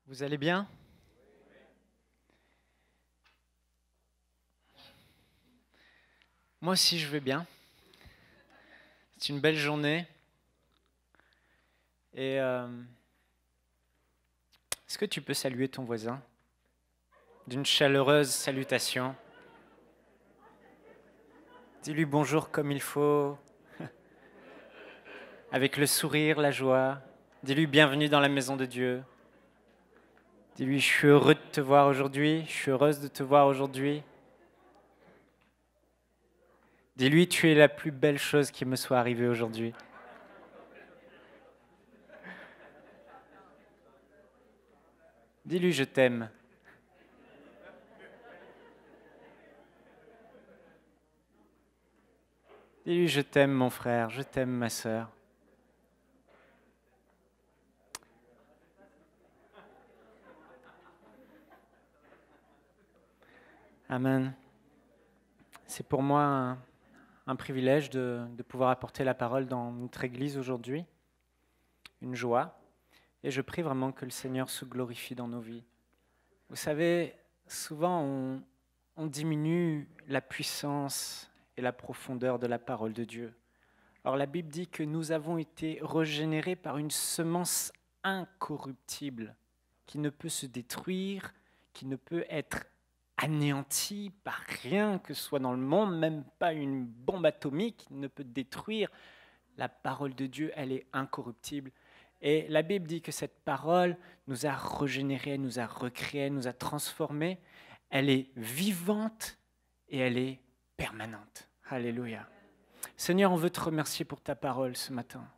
Vous allez bien? Moi aussi, je vais bien. C'est une belle journée. Et est-ce que tu peux saluer ton voisin d'une chaleureuse salutation? Dis-lui bonjour comme il faut, avec le sourire, la joie. Dis-lui bienvenue dans la maison de Dieu. Dis-lui je suis heureux de te voir aujourd'hui, je suis heureuse de te voir aujourd'hui. Dis-lui tu es la plus belle chose qui me soit arrivée aujourd'hui. Dis-lui je t'aime. Dis-lui je t'aime mon frère, je t'aime ma sœur. Amen. C'est pour moi un privilège de pouvoir apporter la parole dans notre Église aujourd'hui, une joie, et je prie vraiment que le Seigneur se glorifie dans nos vies. Vous savez, souvent on diminue la puissance et la profondeur de la parole de Dieu. Or la Bible dit que nous avons été régénérés par une semence incorruptible qui ne peut se détruire, qui ne peut être anéanti par rien que ce soit dans le monde, même pas une bombe atomique ne peut détruire. La parole de Dieu, elle est incorruptible. Et la Bible dit que cette parole nous a régénérés, nous a recréés, nous a transformés. Elle est vivante et elle est permanente. Alléluia. Seigneur, on veut te remercier pour ta parole ce matin.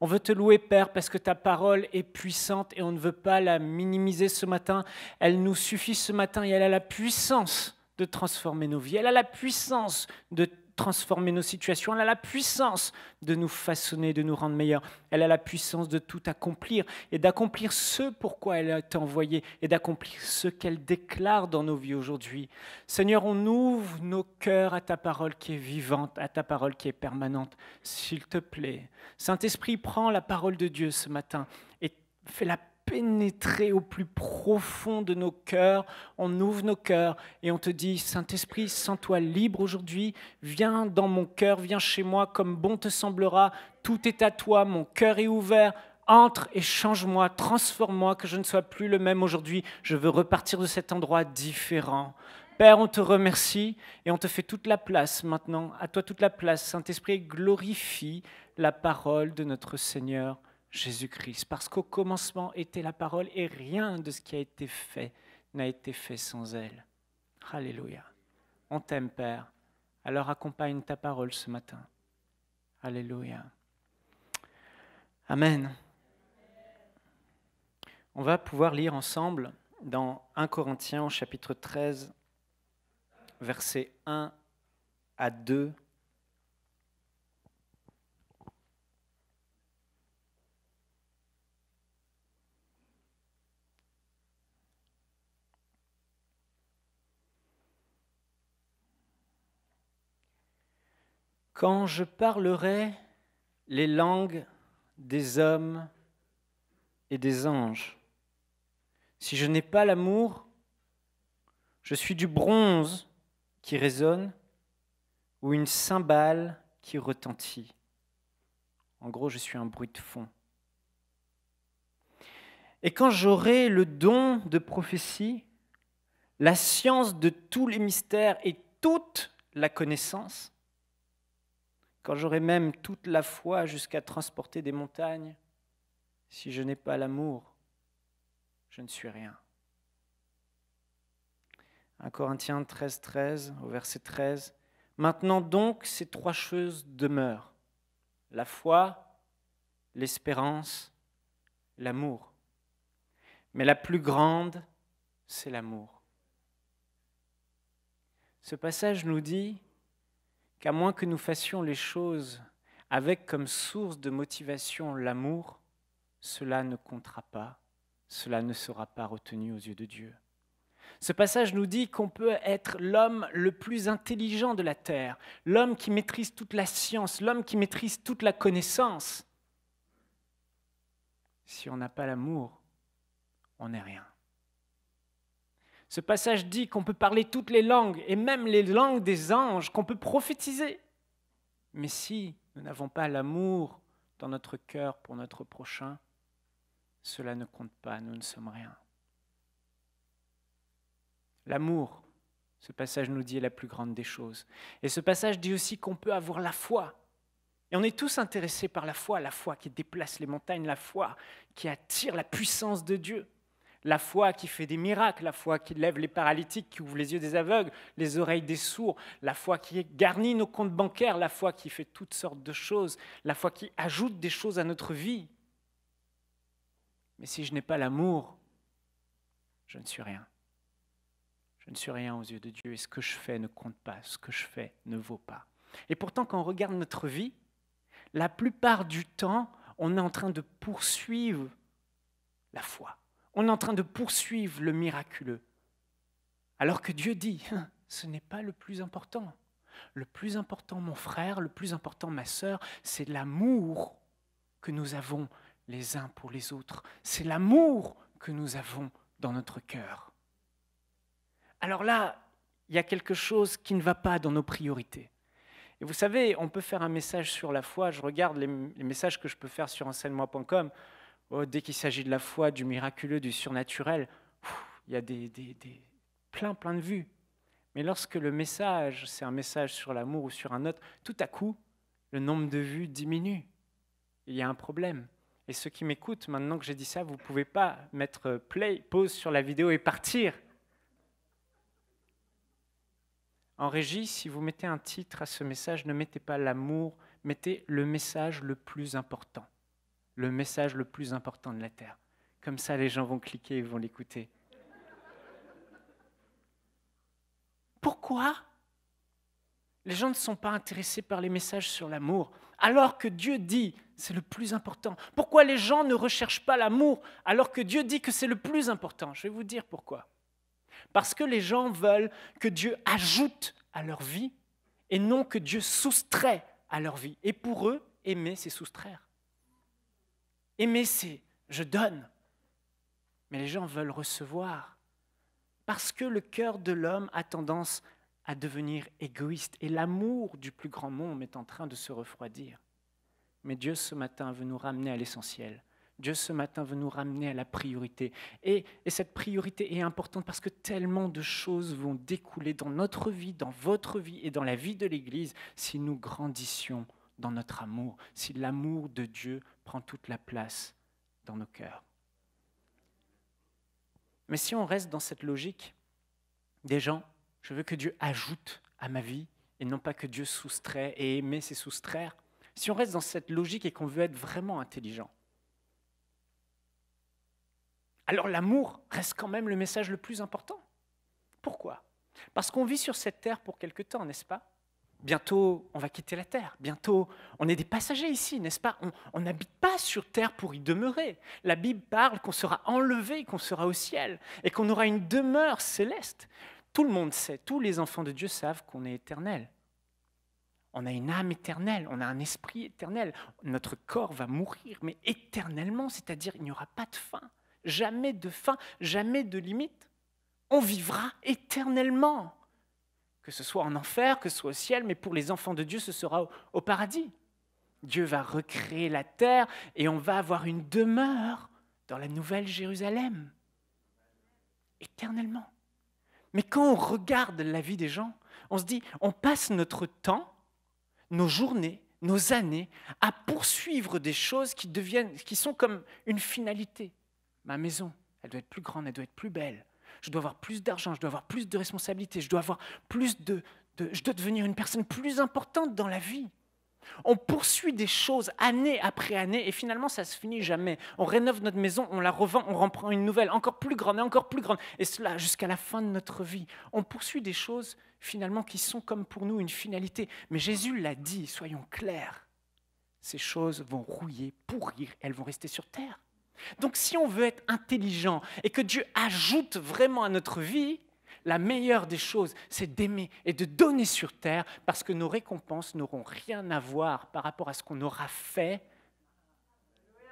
On veut te louer, Père, parce que ta parole est puissante et on ne veut pas la minimiser ce matin. Elle nous suffit ce matin et elle a la puissance de transformer nos vies. Elle a la puissance de transformer nos situations. Elle a la puissance de nous façonner, de nous rendre meilleurs. Elle a la puissance de tout accomplir et d'accomplir ce pourquoi elle a été envoyée et d'accomplir ce qu'elle déclare dans nos vies aujourd'hui. Seigneur, on ouvre nos cœurs à ta parole qui est vivante, à ta parole qui est permanente. S'il te plaît, Saint-Esprit, prends la parole de Dieu ce matin et fais-la pénétrer au plus profond de nos cœurs. On ouvre nos cœurs et on te dit, Saint-Esprit, sens-toi libre aujourd'hui. Viens dans mon cœur, viens chez moi comme bon te semblera. Tout est à toi, mon cœur est ouvert. Entre et change-moi, transforme-moi, que je ne sois plus le même aujourd'hui. Je veux repartir de cet endroit différent. Père, on te remercie et on te fait toute la place maintenant. À toi toute la place. Saint-Esprit, glorifie la parole de notre Seigneur Jésus-Christ. Parce qu'au commencement était la parole et rien de ce qui a été fait n'a été fait sans elle. Alléluia. On t'aime, Père. Alors accompagne ta parole ce matin. Alléluia. Amen. On va pouvoir lire ensemble dans 1 Corinthiens au chapitre 13, versets 1 à 2. Quand je parlerai les langues des hommes et des anges, si je n'ai pas l'amour, je suis du bronze qui résonne ou une cymbale qui retentit. En gros, je suis un bruit de fond. Et quand j'aurai le don de prophétie, la science de tous les mystères et toute la connaissance, quand j'aurai même toute la foi jusqu'à transporter des montagnes, si je n'ai pas l'amour, je ne suis rien. 1 Corinthiens 13, au verset 13. Maintenant donc, ces trois choses demeurent. La foi, l'espérance, l'amour. Mais la plus grande, c'est l'amour. Ce passage nous dit qu'à moins que nous fassions les choses avec comme source de motivation l'amour, cela ne comptera pas, cela ne sera pas retenu aux yeux de Dieu. Ce passage nous dit qu'on peut être l'homme le plus intelligent de la terre, l'homme qui maîtrise toute la science, l'homme qui maîtrise toute la connaissance. Si on n'a pas l'amour, on n'est rien. Ce passage dit qu'on peut parler toutes les langues, et même les langues des anges, qu'on peut prophétiser. Mais si nous n'avons pas l'amour dans notre cœur pour notre prochain, cela ne compte pas, nous ne sommes rien. L'amour, ce passage nous dit, est la plus grande des choses. Et ce passage dit aussi qu'on peut avoir la foi. Et on est tous intéressés par la foi qui déplace les montagnes, la foi qui attire la puissance de Dieu, la foi qui fait des miracles, la foi qui lève les paralytiques, qui ouvre les yeux des aveugles, les oreilles des sourds, la foi qui garnit nos comptes bancaires, la foi qui fait toutes sortes de choses, la foi qui ajoute des choses à notre vie. Mais si je n'ai pas l'amour, je ne suis rien. Je ne suis rien aux yeux de Dieu et ce que je fais ne compte pas, ce que je fais ne vaut pas. Et pourtant, quand on regarde notre vie, la plupart du temps, on est en train de poursuivre la foi. On est en train de poursuivre le miraculeux. Alors que Dieu dit, ce n'est pas le plus important. Le plus important, mon frère, le plus important, ma sœur, c'est l'amour que nous avons les uns pour les autres. C'est l'amour que nous avons dans notre cœur. Alors là, il y a quelque chose qui ne va pas dans nos priorités. Et vous savez, on peut faire un message sur la foi. Je regarde les messages que je peux faire sur enseigne-moi.com. Oh, dès qu'il s'agit de la foi, du miraculeux, du surnaturel, il y a plein de vues. Mais lorsque le message, c'est un message sur l'amour ou sur un autre, tout à coup, le nombre de vues diminue. Il y a un problème. Et ceux qui m'écoutent, maintenant que j'ai dit ça, vous ne pouvez pas mettre play, pause sur la vidéo et partir. En régie, si vous mettez un titre à ce message, ne mettez pas l'amour, mettez le message le plus important. Le message le plus important de la terre. Comme ça, les gens vont cliquer et vont l'écouter. Pourquoi les gens ne sont pas intéressés par les messages sur l'amour, alors que Dieu dit c'est le plus important? Pourquoi les gens ne recherchent pas l'amour, alors que Dieu dit que c'est le plus important? Je vais vous dire pourquoi. Parce que les gens veulent que Dieu ajoute à leur vie et non que Dieu soustrait à leur vie. Et pour eux, aimer, c'est soustraire. Aimer, c'est je donne. Mais les gens veulent recevoir. Parce que le cœur de l'homme a tendance à devenir égoïste. Et l'amour du plus grand monde est en train de se refroidir. Mais Dieu, ce matin, veut nous ramener à l'essentiel. Dieu, ce matin, veut nous ramener à la priorité. Et cette priorité est importante parce que tellement de choses vont découler dans notre vie, dans votre vie et dans la vie de l'Église si nous grandissions dans notre amour, si l'amour de Dieu prend toute la place dans nos cœurs. Mais si on reste dans cette logique des gens, je veux que Dieu ajoute à ma vie et non pas que Dieu soustrait, et aimer c'est soustraire. Si on reste dans cette logique et qu'on veut être vraiment intelligent, alors l'amour reste quand même le message le plus important. Pourquoi? Parce qu'on vit sur cette terre pour quelque temps, n'est-ce pas? Bientôt, on va quitter la terre. Bientôt, on est des passagers ici, n'est-ce pas? On n'habite pas sur terre pour y demeurer. La Bible parle qu'on sera enlevé, qu'on sera au ciel et qu'on aura une demeure céleste. Tout le monde sait, tous les enfants de Dieu savent qu'on est éternel. On a une âme éternelle, on a un esprit éternel. Notre corps va mourir, mais éternellement, c'est-à-dire il n'y aura pas de fin. Jamais de fin, jamais de limite. On vivra éternellement. Que ce soit en enfer, que ce soit au ciel, mais pour les enfants de Dieu, ce sera au paradis. Dieu va recréer la terre et on va avoir une demeure dans la nouvelle Jérusalem. Éternellement. Mais quand on regarde la vie des gens, on se dit, on passe notre temps, nos journées, nos années, à poursuivre des choses qui sont comme une finalité. Ma maison, elle doit être plus grande, elle doit être plus belle. Je dois avoir plus d'argent, je dois avoir plus de responsabilités, je dois avoir je dois devenir une personne plus importante dans la vie. On poursuit des choses année après année et finalement ça ne se finit jamais. On rénove notre maison, on la revend, on reprend une nouvelle, encore plus grande et encore plus grande. Et cela jusqu'à la fin de notre vie. On poursuit des choses finalement qui sont comme pour nous une finalité. Mais Jésus l'a dit, soyons clairs, ces choses vont rouiller, pourrir, elles vont rester sur terre. Donc si on veut être intelligent et que Dieu ajoute vraiment à notre vie, la meilleure des choses, c'est d'aimer et de donner sur terre parce que nos récompenses n'auront rien à voir par rapport à ce qu'on aura fait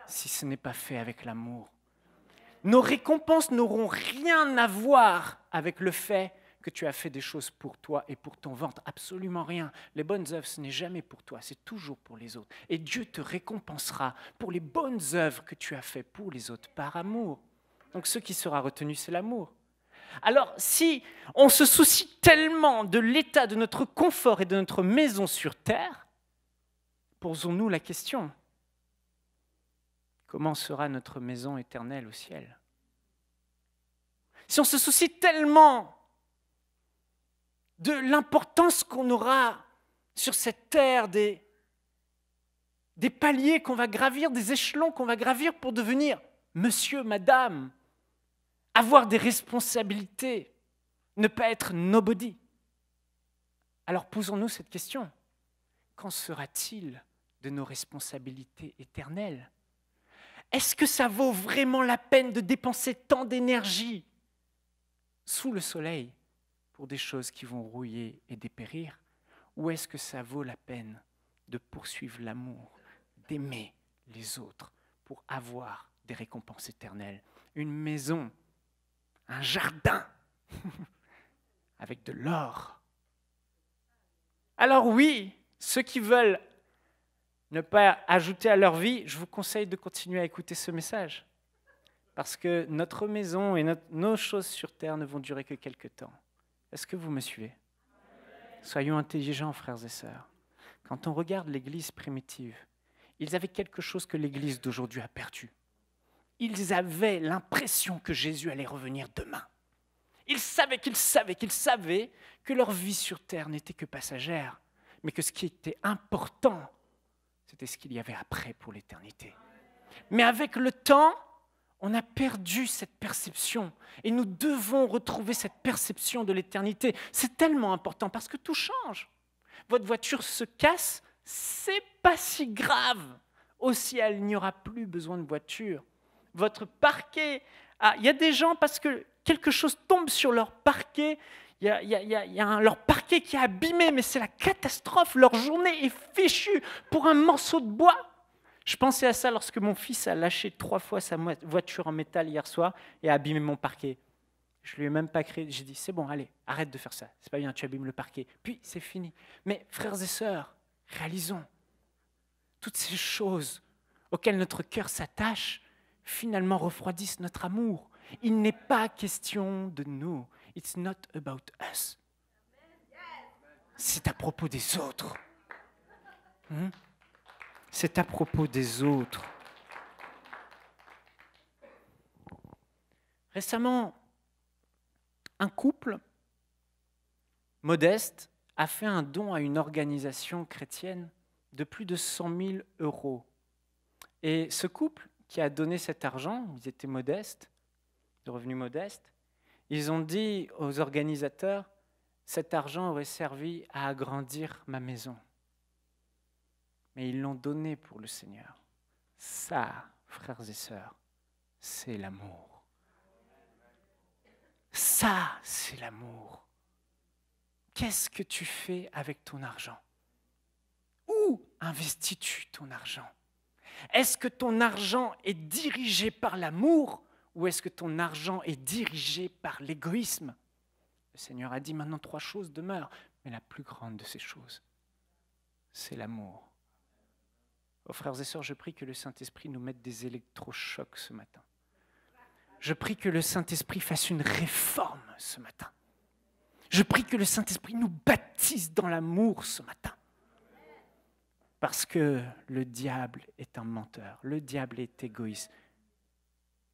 si ce n'est pas fait avec l'amour. Nos récompenses n'auront rien à voir avec le fait que tu as fait des choses pour toi et pour ton ventre. Absolument rien. Les bonnes œuvres, ce n'est jamais pour toi, c'est toujours pour les autres. Et Dieu te récompensera pour les bonnes œuvres que tu as faites pour les autres par amour. Donc ce qui sera retenu, c'est l'amour. Alors si on se soucie tellement de l'état de notre confort et de notre maison sur terre, posons-nous la question, comment sera notre maison éternelle au ciel? Si on se soucie tellement de l'importance qu'on aura sur cette terre, des paliers qu'on va gravir, des échelons qu'on va gravir pour devenir monsieur, madame, avoir des responsabilités, ne pas être nobody. Alors posons-nous cette question. Qu'en sera-t-il de nos responsabilités éternelles? Est-ce que ça vaut vraiment la peine de dépenser tant d'énergie sous le soleil pour des choses qui vont rouiller et dépérir? Ou est-ce que ça vaut la peine de poursuivre l'amour, d'aimer les autres pour avoir des récompenses éternelles? Une maison, un jardin avec de l'or. Alors oui, ceux qui veulent ne pas ajouter à leur vie, je vous conseille de continuer à écouter ce message. Parce que notre maison et nos choses sur terre ne vont durer que quelque temps. Est-ce que vous me suivez? Soyons intelligents, frères et sœurs. Quand on regarde l'Église primitive, ils avaient quelque chose que l'Église d'aujourd'hui a perdu. Ils avaient l'impression que Jésus allait revenir demain. Ils savaient que leur vie sur terre n'était que passagère, mais que ce qui était important, c'était ce qu'il y avait après pour l'éternité. Mais avec le temps, on a perdu cette perception et nous devons retrouver cette perception de l'éternité. C'est tellement important parce que tout change. Votre voiture se casse, c'est pas si grave. Au ciel, il n'y aura plus besoin de voiture. Votre parquet, il y a des gens parce que quelque chose tombe sur leur parquet, il y a leur parquet qui est abîmé, mais c'est la catastrophe, leur journée est fichue pour un morceau de bois. Je pensais à ça lorsque mon fils a lâché 3 fois sa voiture en métal hier soir et a abîmé mon parquet. Je ne lui ai même pas crié, j'ai dit, c'est bon, allez, arrête de faire ça, c'est pas bien, tu abîmes le parquet. Puis c'est fini. Mais frères et sœurs, réalisons, toutes ces choses auxquelles notre cœur s'attache, finalement refroidissent notre amour. Il n'est pas question de nous. It's not about us. C'est à propos des autres. C'est à propos des autres. Récemment, un couple modeste a fait un don à une organisation chrétienne de plus de 100 000 €. Et ce couple qui a donné cet argent, ils étaient modestes, de revenus modestes, ils ont dit aux organisateurs, cet argent aurait servi à agrandir ma maison. Mais ils l'ont donné pour le Seigneur. Ça, frères et sœurs, c'est l'amour. Ça, c'est l'amour. Qu'est-ce que tu fais avec ton argent? Où investis-tu ton argent? Est-ce que ton argent est dirigé par l'amour ou est-ce que ton argent est dirigé par l'égoïsme? Le Seigneur a dit maintenant 3 choses demeurent, mais la plus grande de ces choses, c'est l'amour. Oh, frères et sœurs, je prie que le Saint-Esprit nous mette des électrochocs ce matin. Je prie que le Saint-Esprit fasse une réforme ce matin. Je prie que le Saint-Esprit nous baptise dans l'amour ce matin. Parce que le diable est un menteur, le diable est égoïste.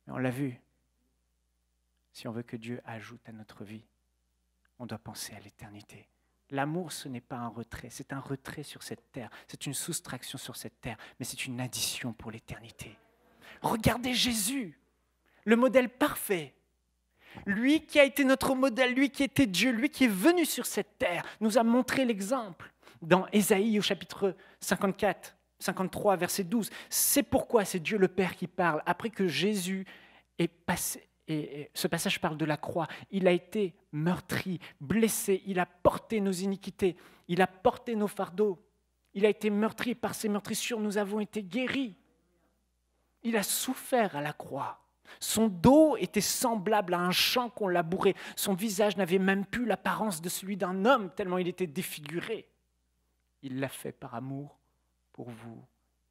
Mais on l'a vu, si on veut que Dieu ajoute à notre vie, on doit penser à l'éternité. L'amour, ce n'est pas un retrait, c'est un retrait sur cette terre, c'est une soustraction sur cette terre, mais c'est une addition pour l'éternité. Regardez Jésus, le modèle parfait. Lui qui a été notre modèle, lui qui était Dieu, lui qui est venu sur cette terre, nous a montré l'exemple. Dans Ésaïe au chapitre 54, 53, verset 12. C'est pourquoi c'est Dieu le Père qui parle. Après que Jésus est passé, et ce passage parle de la croix, il a été meurtri, blessé, il a porté nos iniquités, il a porté nos fardeaux, il a été meurtri, par ses meurtrissures nous avons été guéris. Il a souffert à la croix. Son dos était semblable à un champ qu'on labourait. Son visage n'avait même plus l'apparence de celui d'un homme, tellement il était défiguré. Il l'a fait par amour pour vous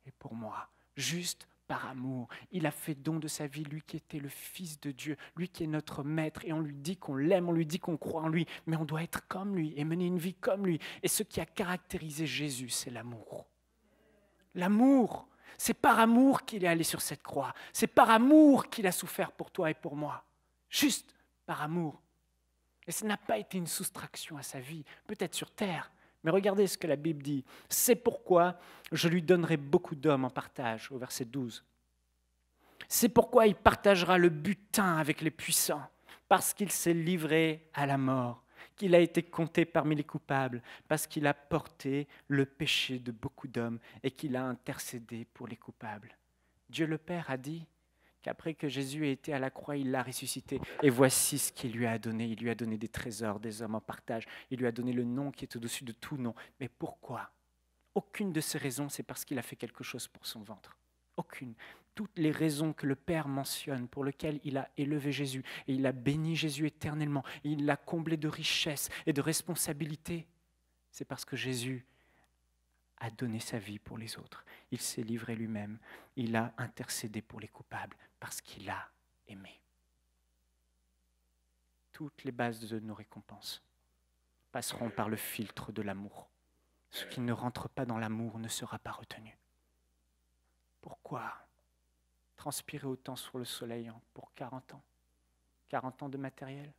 et pour moi, juste par amour. Il a fait don de sa vie, lui qui était le Fils de Dieu, lui qui est notre Maître, et on lui dit qu'on l'aime, on lui dit qu'on croit en lui, mais on doit être comme lui et mener une vie comme lui. Et ce qui a caractérisé Jésus, c'est l'amour. L'amour, c'est par amour qu'il est allé sur cette croix, c'est par amour qu'il a souffert pour toi et pour moi, juste par amour. Et ce n'a pas été une soustraction à sa vie, peut-être sur terre, mais regardez ce que la Bible dit. C'est pourquoi je lui donnerai beaucoup d'hommes en partage, au verset 12. C'est pourquoi il partagera le butin avec les puissants, parce qu'il s'est livré à la mort, qu'il a été compté parmi les coupables, parce qu'il a porté le péché de beaucoup d'hommes et qu'il a intercédé pour les coupables. Dieu le Père a dit qu'après que Jésus ait été à la croix, il l'a ressuscité. Et voici ce qu'il lui a donné. Il lui a donné des trésors, des hommes en partage. Il lui a donné le nom qui est au-dessus de tout nom. Mais pourquoi ? Aucune de ces raisons, c'est parce qu'il a fait quelque chose pour son ventre. Aucune. Toutes les raisons que le Père mentionne, pour lesquelles il a élevé Jésus, et il a béni Jésus éternellement, et il l'a comblé de richesses et de responsabilités, c'est parce que Jésus a donné sa vie pour les autres. Il s'est livré lui-même. Il a intercédé pour les coupables parce qu'il a aimé. Toutes les bases de nos récompenses passeront par le filtre de l'amour. Ce qui ne rentre pas dans l'amour ne sera pas retenu. Pourquoi transpirer autant sur le soleil pour 40 ans? 40 ans de matériel,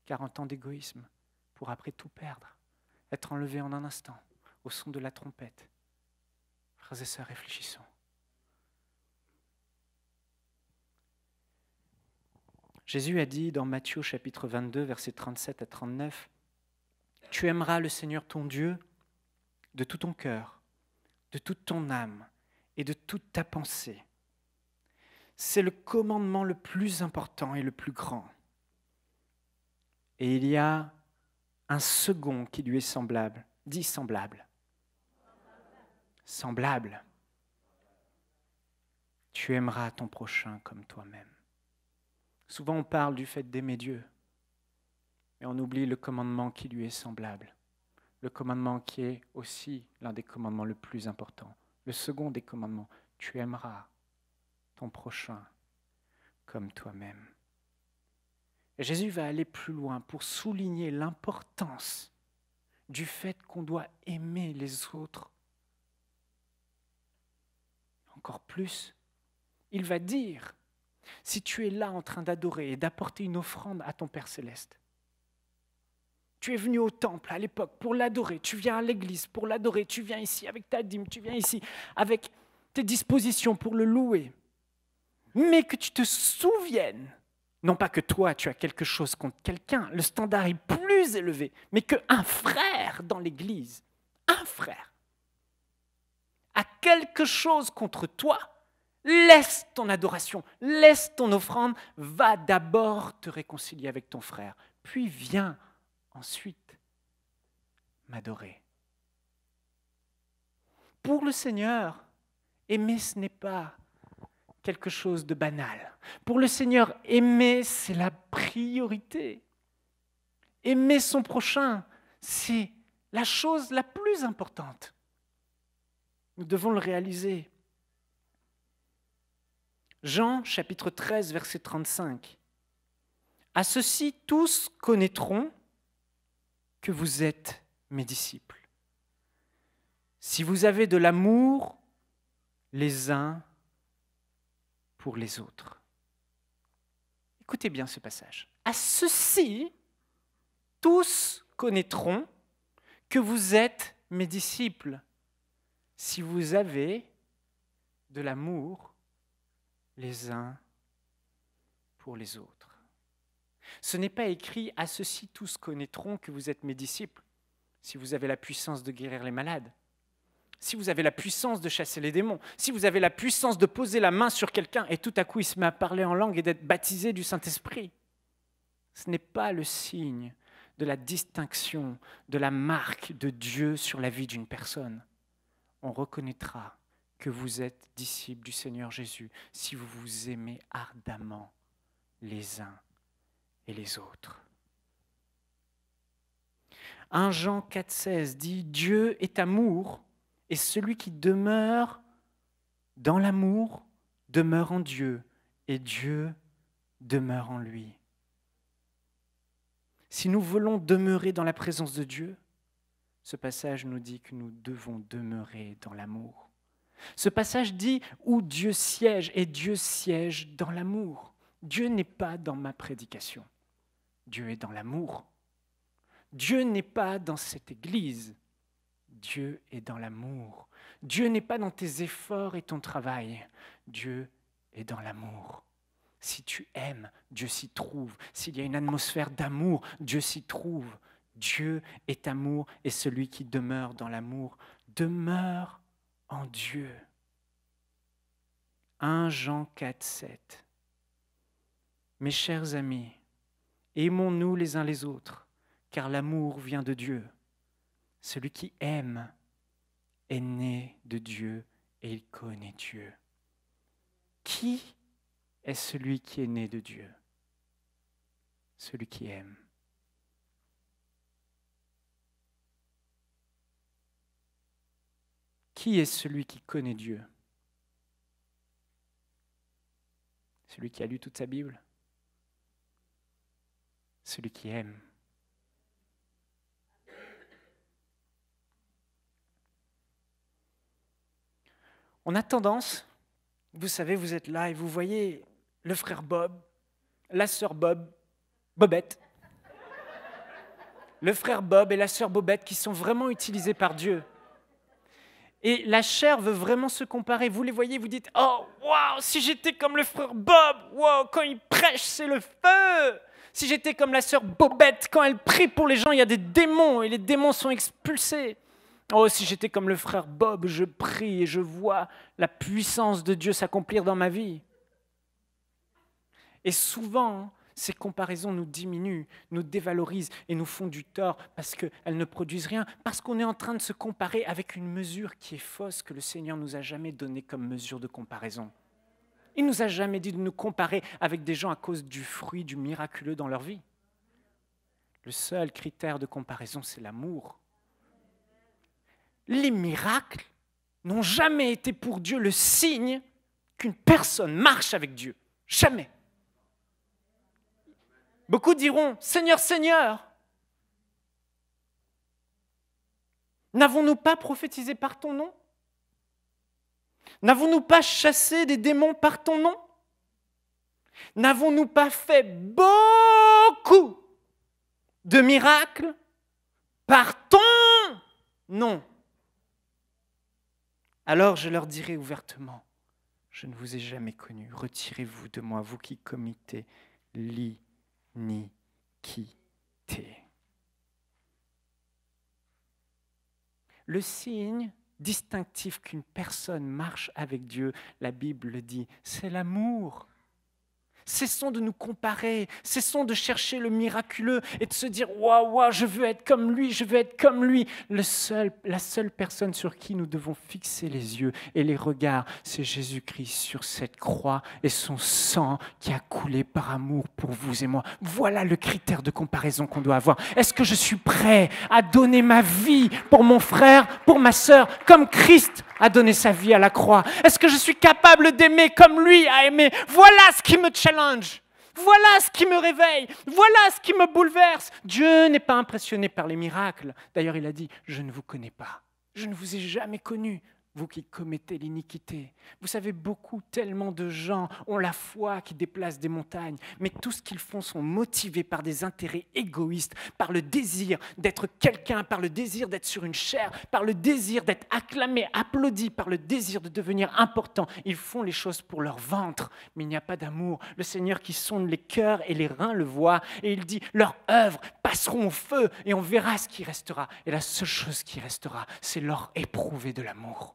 40 ans d'égoïsme, pour après tout perdre, être enlevé en un instant, au son de la trompette. Frères et sœurs, réfléchissons. Jésus a dit dans Matthieu chapitre 22, versets 37 à 39, « Tu aimeras le Seigneur ton Dieu de tout ton cœur, de toute ton âme et de toute ta pensée. C'est le commandement le plus important et le plus grand. Et il y a un second qui lui est semblable. Dis semblable. Semblable. Tu aimeras ton prochain comme toi-même. » Souvent on parle du fait d'aimer Dieu, mais on oublie le commandement qui lui est semblable. Le commandement qui est aussi l'un des commandements le plus importants. Le second des commandements, tu aimeras ton prochain comme toi-même. Et Jésus va aller plus loin pour souligner l'importance du fait qu'on doit aimer les autres. Encore plus, il va dire, si tu es là en train d'adorer et d'apporter une offrande à ton Père Céleste, tu es venu au temple à l'époque pour l'adorer, tu viens à l'église pour l'adorer, tu viens ici avec ta dîme, tu viens ici avec tes dispositions pour le louer, mais que tu te souviennes, non pas que toi tu as quelque chose contre quelqu'un, le standard est plus élevé, mais qu'un frère dans l'église, un frère, a quelque chose contre toi, laisse ton adoration, laisse ton offrande, va d'abord te réconcilier avec ton frère, puis viens ensuite m'adorer. Pour le Seigneur, aimer ce n'est pas quelque chose de banal. Pour le Seigneur, aimer c'est la priorité. Aimer son prochain, c'est la chose la plus importante. Nous devons le réaliser. Jean, chapitre 13, verset 35. « À ceci, tous connaîtront que vous êtes mes disciples. Si vous avez de l'amour les uns pour les autres. » Écoutez bien ce passage. « À ceci, tous connaîtront que vous êtes mes disciples. Si vous avez de l'amour les uns pour les autres. » Ce n'est pas écrit « à ceci tous connaîtront que vous êtes mes disciples » si vous avez la puissance de guérir les malades, si vous avez la puissance de chasser les démons, si vous avez la puissance de poser la main sur quelqu'un et tout à coup il se met à parler en langue et d'être baptisé du Saint-Esprit. Ce n'est pas le signe de la distinction, de la marque de Dieu sur la vie d'une personne. On reconnaîtra que vous êtes disciples du Seigneur Jésus si vous vous aimez ardemment les uns et les autres. 1 Jean 4,16 dit « Dieu est amour, et celui qui demeure dans l'amour demeure en Dieu, et Dieu demeure en lui. » Si nous voulons demeurer dans la présence de Dieu, ce passage nous dit que nous devons demeurer dans l'amour. Ce passage dit où Dieu siège, et Dieu siège dans l'amour. Dieu n'est pas dans ma prédication. Dieu est dans l'amour. Dieu n'est pas dans cette église. Dieu est dans l'amour. Dieu n'est pas dans tes efforts et ton travail. Dieu est dans l'amour. Si tu aimes, Dieu s'y trouve. S'il y a une atmosphère d'amour, Dieu s'y trouve. Dieu est amour et celui qui demeure dans l'amour demeure en Dieu. 1 Jean 4, 7. Mes chers amis, aimons-nous les uns les autres, car l'amour vient de Dieu. Celui qui aime est né de Dieu et il connaît Dieu. Qui est celui qui est né de Dieu? Celui qui aime. Qui est celui qui connaît Dieu? Celui qui a lu toute sa Bible? Celui qui aime. On a tendance, vous savez, vous êtes là et vous voyez le frère Bob, la sœur Bobette, le frère Bob et la sœur Bobette qui sont vraiment utilisés par Dieu. Et la chair veut vraiment se comparer. Vous les voyez, vous dites « Oh, waouh, si j'étais comme le frère Bob, wow, quand il prêche, c'est le feu !» Si j'étais comme la sœur Bobette, quand elle prie pour les gens, il y a des démons et les démons sont expulsés. Oh, si j'étais comme le frère Bob, je prie et je vois la puissance de Dieu s'accomplir dans ma vie. Et souvent, ces comparaisons nous diminuent, nous dévalorisent et nous font du tort parce qu'elles ne produisent rien, parce qu'on est en train de se comparer avec une mesure qui est fausse que le Seigneur ne nous a jamais donnée comme mesure de comparaison. Il ne nous a jamais dit de nous comparer avec des gens à cause du fruit du miraculeux dans leur vie. Le seul critère de comparaison, c'est l'amour. Les miracles n'ont jamais été pour Dieu le signe qu'une personne marche avec Dieu. Jamais. Beaucoup diront « Seigneur, Seigneur !» N'avons-nous pas prophétisé par ton nom? N'avons-nous pas chassé des démons par ton nom? N'avons-nous pas fait beaucoup de miracles par ton nom? Alors je leur dirai ouvertement, je ne vous ai jamais connu, retirez-vous de moi, vous qui commettez l'iniquité. Le signe distinctif qu'une personne marche avec Dieu, la Bible le dit, c'est l'amour. Cessons de nous comparer, cessons de chercher le miraculeux et de se dire « Waouh, je veux être comme lui, je veux être comme lui ». La seule personne sur qui nous devons fixer les yeux et les regards, c'est Jésus-Christ sur cette croix et son sang qui a coulé par amour pour vous et moi. Voilà le critère de comparaison qu'on doit avoir. Est-ce que je suis prêt à donner ma vie pour mon frère, pour ma sœur, comme Christ a donné sa vie à la croix? Est-ce que je suis capable d'aimer comme lui a aimé? Voilà ce qui me challenge. Voilà ce qui me réveille. Voilà ce qui me bouleverse. Dieu n'est pas impressionné par les miracles. D'ailleurs, il a dit, je ne vous connais pas. Je ne vous ai jamais connu. Vous qui commettez l'iniquité. Vous savez, tellement de gens ont la foi qui déplace des montagnes, mais tout ce qu'ils font sont motivés par des intérêts égoïstes, par le désir d'être quelqu'un, par le désir d'être sur une chaire, par le désir d'être acclamé, applaudi, par le désir de devenir important. Ils font les choses pour leur ventre, mais il n'y a pas d'amour. Le Seigneur qui sonde les cœurs et les reins le voit, et il dit, leurs œuvres passeront au feu, et on verra ce qui restera. Et la seule chose qui restera, c'est l'or éprouvé de l'amour.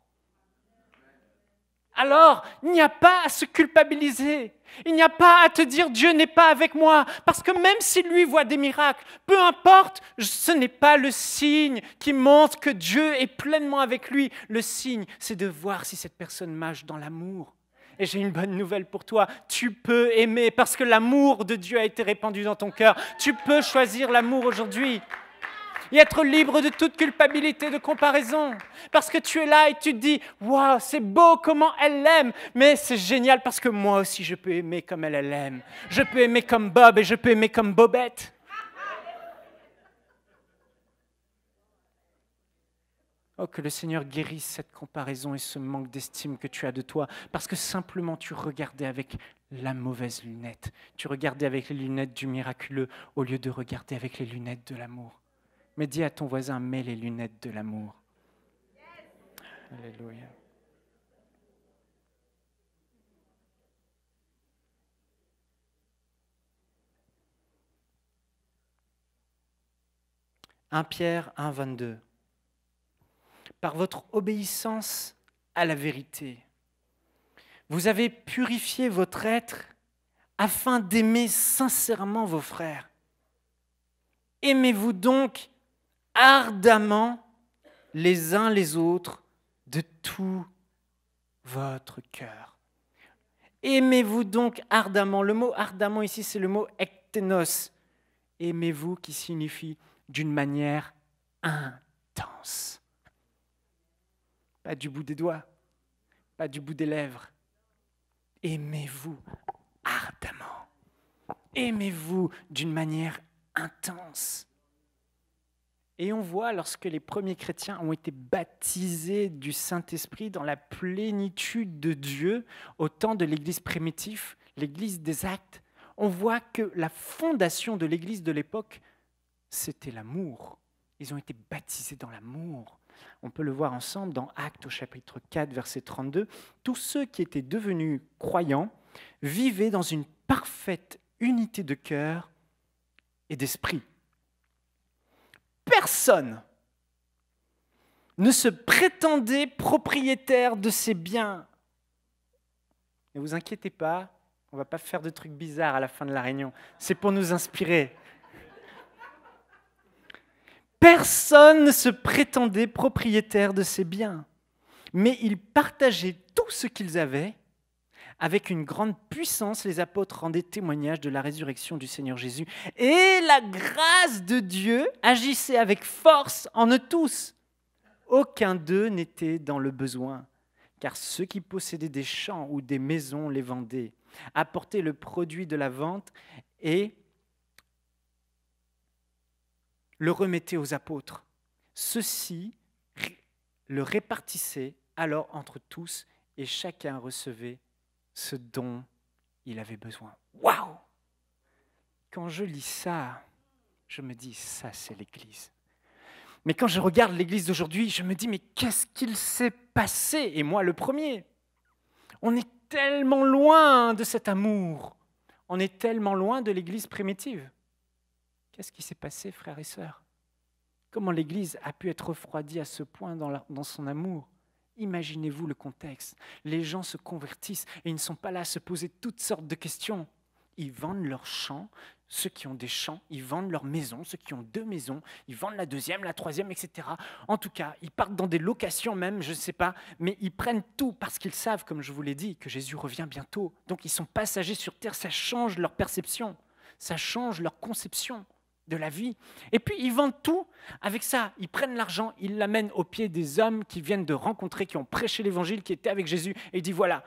Alors, il n'y a pas à se culpabiliser. Il n'y a pas à te dire Dieu n'est pas avec moi. Parce que même si lui voit des miracles, peu importe, ce n'est pas le signe qui montre que Dieu est pleinement avec lui. Le signe, c'est de voir si cette personne marche dans l'amour. Et j'ai une bonne nouvelle pour toi. Tu peux aimer parce que l'amour de Dieu a été répandu dans ton cœur. Tu peux choisir l'amour aujourd'hui. Et être libre de toute culpabilité de comparaison. Parce que tu es là et tu te dis « Waouh, c'est beau comment elle l'aime, mais c'est génial parce que moi aussi je peux aimer comme elle l'aime. Je peux aimer comme Bob et je peux aimer comme Bobette. » Oh, que le Seigneur guérisse cette comparaison et ce manque d'estime que tu as de toi, parce que simplement tu regardais avec la mauvaise lunette. Tu regardais avec les lunettes du miraculeux au lieu de regarder avec les lunettes de l'amour. Mais dis à ton voisin, mets les lunettes de l'amour. Alléluia. « 1 Pierre 1, 22. Par votre obéissance à la vérité, vous avez purifié votre être afin d'aimer sincèrement vos frères. Aimez-vous donc ardemment les uns les autres de tout votre cœur. » Aimez-vous donc ardemment. Le mot ardemment ici, c'est le mot ektenos. Aimez-vous qui signifie d'une manière intense. Pas du bout des doigts, pas du bout des lèvres. Aimez-vous ardemment. Aimez-vous d'une manière intense. Et on voit lorsque les premiers chrétiens ont été baptisés du Saint-Esprit dans la plénitude de Dieu au temps de l'Église primitive, l'Église des Actes, on voit que la fondation de l'Église de l'époque, c'était l'amour. Ils ont été baptisés dans l'amour. On peut le voir ensemble dans Actes au chapitre 4, verset 32. Tous ceux qui étaient devenus croyants vivaient dans une parfaite unité de cœur et d'esprit. Personne ne se prétendait propriétaire de ses biens. Ne vous inquiétez pas, on ne va pas faire de trucs bizarres à la fin de la réunion. C'est pour nous inspirer. Personne ne se prétendait propriétaire de ses biens, mais ils partageaient tout ce qu'ils avaient. Avec une grande puissance, les apôtres rendaient témoignage de la résurrection du Seigneur Jésus. Et la grâce de Dieu agissait avec force en eux tous. Aucun d'eux n'était dans le besoin, car ceux qui possédaient des champs ou des maisons les vendaient, apportaient le produit de la vente et le remettaient aux apôtres. Ceux-ci le répartissaient alors entre tous et chacun recevait ce dont il avait besoin. Waouh! Quand je lis ça, je me dis, ça c'est l'Église. Mais quand je regarde l'Église d'aujourd'hui, je me dis, mais qu'est-ce qu'il s'est passé? Et moi, le premier. On est tellement loin de cet amour. On est tellement loin de l'Église primitive. Qu'est-ce qui s'est passé, frères et sœurs? Comment l'Église a pu être refroidie à ce point dans son amour? Imaginez-vous le contexte. Les gens se convertissent et ils ne sont pas là à se poser toutes sortes de questions. Ils vendent leurs champs, ceux qui ont des champs, ils vendent leurs maisons, ceux qui ont 2 maisons, ils vendent la 2e, la 3e, etc. En tout cas, ils partent dans des locations même, je ne sais pas, mais ils prennent tout parce qu'ils savent, comme je vous l'ai dit, que Jésus revient bientôt. Donc ils sont passagers sur terre, ça change leur perception, ça change leur conception de la vie. Et puis ils vendent tout. Avec ça, ils prennent l'argent, ils l'amènent aux pieds des hommes qui viennent de rencontrer, qui ont prêché l'évangile, qui étaient avec Jésus, et ils disent voilà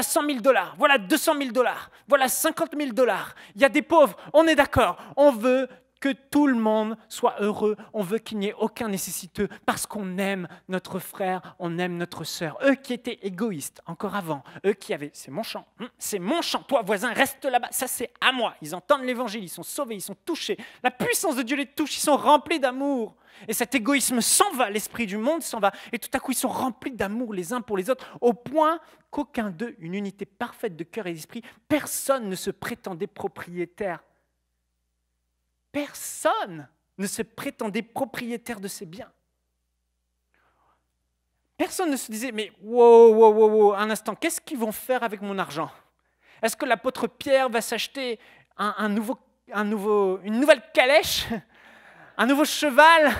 100 000 $, voilà 200 000 $, voilà 50 000 $. Il y a des pauvres, on est d'accord, on veut que tout le monde soit heureux, on veut qu'il n'y ait aucun nécessiteux, parce qu'on aime notre frère, on aime notre sœur. Eux qui étaient égoïstes, encore avant, eux qui avaient, c'est mon champ, toi voisin, reste là-bas, ça c'est à moi. Ils entendent l'évangile, ils sont sauvés, ils sont touchés, la puissance de Dieu les touche, ils sont remplis d'amour. Et cet égoïsme s'en va, l'esprit du monde s'en va, et tout à coup ils sont remplis d'amour les uns pour les autres, au point qu'aucun d'eux, une unité parfaite de cœur et d'esprit, personne ne se prétendait propriétaire. Personne ne se prétendait propriétaire de ses biens. Personne ne se disait, mais wow, un instant, qu'est-ce qu'ils vont faire avec mon argent? Est-ce que l'apôtre Pierre va s'acheter une nouvelle calèche? Un nouveau cheval?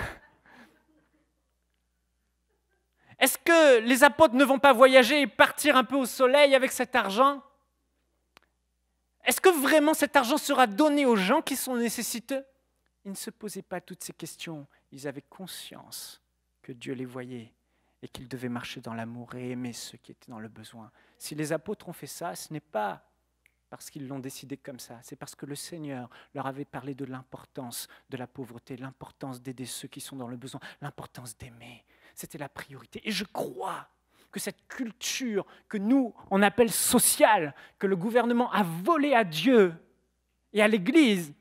Est-ce que les apôtres ne vont pas voyager et partir un peu au soleil avec cet argent? Est-ce que vraiment cet argent sera donné aux gens qui sont nécessiteux? Ils ne se posaient pas toutes ces questions. Ils avaient conscience que Dieu les voyait et qu'ils devaient marcher dans l'amour et aimer ceux qui étaient dans le besoin. Si les apôtres ont fait ça, ce n'est pas parce qu'ils l'ont décidé comme ça, c'est parce que le Seigneur leur avait parlé de l'importance de la pauvreté, l'importance d'aider ceux qui sont dans le besoin, l'importance d'aimer. C'était la priorité. Et je crois que cette culture que nous, on appelle sociale, que le gouvernement a volée à Dieu et à l'Église,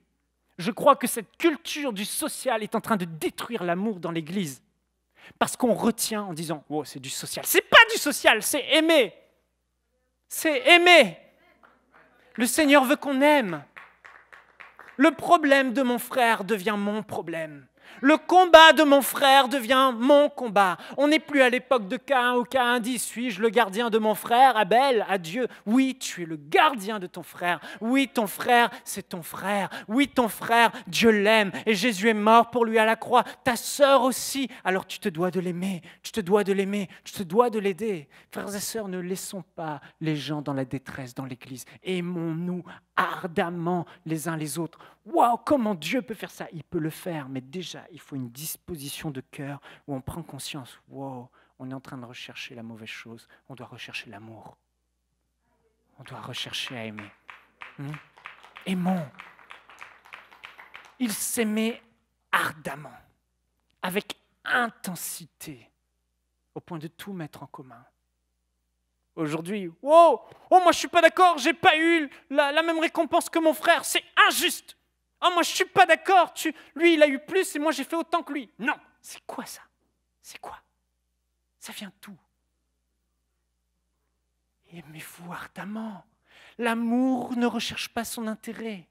je crois que cette culture du social est en train de détruire l'amour dans l'Église. Parce qu'on retient en disant « Oh, c'est du social ». Ce n'est pas du social, c'est aimer. C'est aimer. Le Seigneur veut qu'on aime. Le problème de mon frère devient mon problème. Le combat de mon frère devient mon combat. On n'est plus à l'époque de Caïn où Caïn dit « Suis-je le gardien de mon frère ?» Abel, à Dieu. Oui, tu es le gardien de ton frère. Oui, ton frère, c'est ton frère. Oui, ton frère, Dieu l'aime. Et Jésus est mort pour lui à la croix. Ta sœur aussi. Alors tu te dois de l'aimer. Tu te dois de l'aimer. Tu te dois de l'aider. Frères et sœurs, ne laissons pas les gens dans la détresse dans l'Église. Aimons-nous ardemment les uns les autres. Waouh, comment Dieu peut faire ça? Il peut le faire, mais déjà, il faut une disposition de cœur où on prend conscience. Wow, on est en train de rechercher la mauvaise chose. On doit rechercher l'amour. On doit rechercher à aimer. Aimons. Il s'aimait ardemment, avec intensité, au point de tout mettre en commun. Aujourd'hui, wow, oh moi je suis pas d'accord, j'ai pas eu la même récompense que mon frère, c'est injuste. Oh moi je suis pas d'accord, lui il a eu plus et moi j'ai fait autant que lui. Non, c'est quoi ça? C'est quoi? Ça vient d'où? Aimez-vous ardemment. L'amour ne recherche pas son intérêt.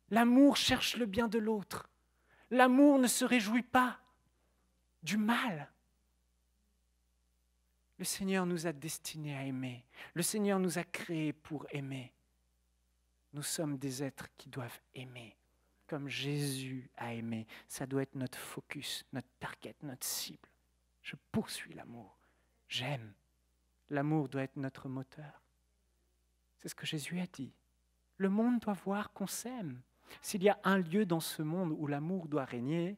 L'amour cherche le bien de l'autre. L'amour ne se réjouit pas du mal. Le Seigneur nous a destinés à aimer. Le Seigneur nous a créés pour aimer. Nous sommes des êtres qui doivent aimer, comme Jésus a aimé. Ça doit être notre focus, notre target, notre cible. Je poursuis l'amour. J'aime. L'amour doit être notre moteur. C'est ce que Jésus a dit. Le monde doit voir qu'on s'aime. S'il y a un lieu dans ce monde où l'amour doit régner,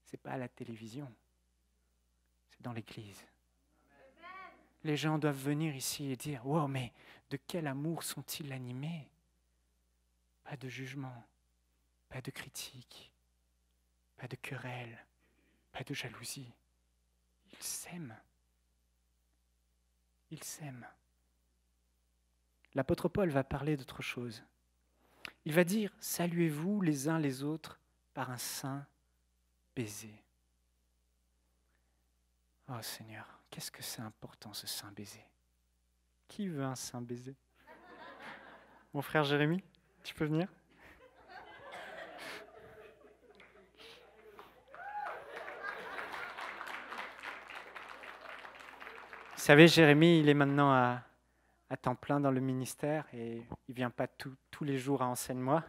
ce n'est pas à la télévision, c'est dans l'Église. Les gens doivent venir ici et dire « Wow, mais de quel amour sont-ils animés ?» Pas de jugement, pas de critique, pas de querelle, pas de jalousie. Ils s'aiment. Ils s'aiment. L'apôtre Paul va parler d'autre chose. Il va dire « Saluez-vous les uns les autres par un saint baiser. » Oh Seigneur, qu'est-ce que c'est important ce saint baiser? Qui veut un saint baiser? Mon frère Jérémy, tu peux venir? Vous savez, Jérémy, il est maintenant à temps plein dans le ministère et il ne vient pas tous les jours à Enseigne-moi.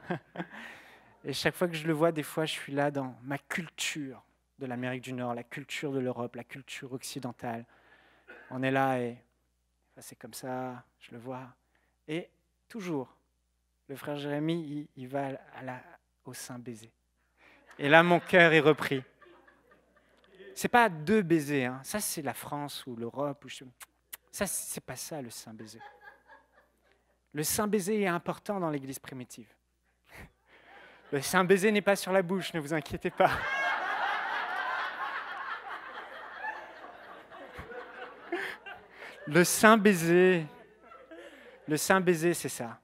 Et chaque fois que je le vois, des fois, je suis là dans ma culture de l'Amérique du Nord, la culture de l'Europe, la culture occidentale. On est là et c'est comme ça, je le vois. Et toujours, le frère Jérémy, il va au saint baiser. Et là, mon cœur est repris. C'est pas deux baisers, hein. Ça c'est la France ou l'Europe. Ça, c'est pas ça le saint baiser. Le saint baiser est important dans l'Église primitive. Le saint baiser n'est pas sur la bouche, ne vous inquiétez pas. Le saint baiser, c'est ça.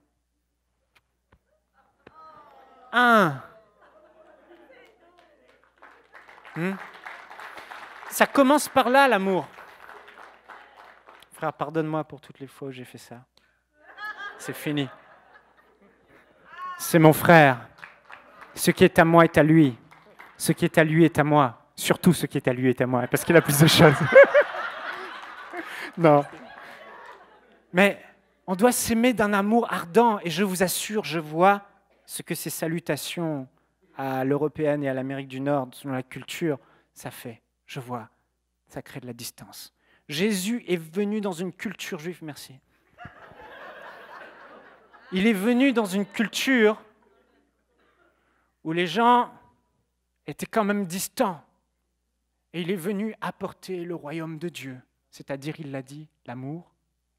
Ça commence par là, l'amour. Frère, pardonne-moi pour toutes les fois où j'ai fait ça. C'est fini. C'est mon frère. Ce qui est à moi est à lui. Ce qui est à lui est à moi. Surtout ce qui est à lui est à moi, parce qu'il a plus de choses. Non. Mais on doit s'aimer d'un amour ardent. Et je vous assure, je vois ce que ces salutations à l'européenne et à l'Amérique du Nord, selon la culture, ça fait. Je vois. Ça crée de la distance. Jésus est venu dans une culture juive. Merci. Il est venu dans une culture où les gens étaient quand même distants. Et il est venu apporter le royaume de Dieu. C'est-à-dire, il l'a dit, l'amour,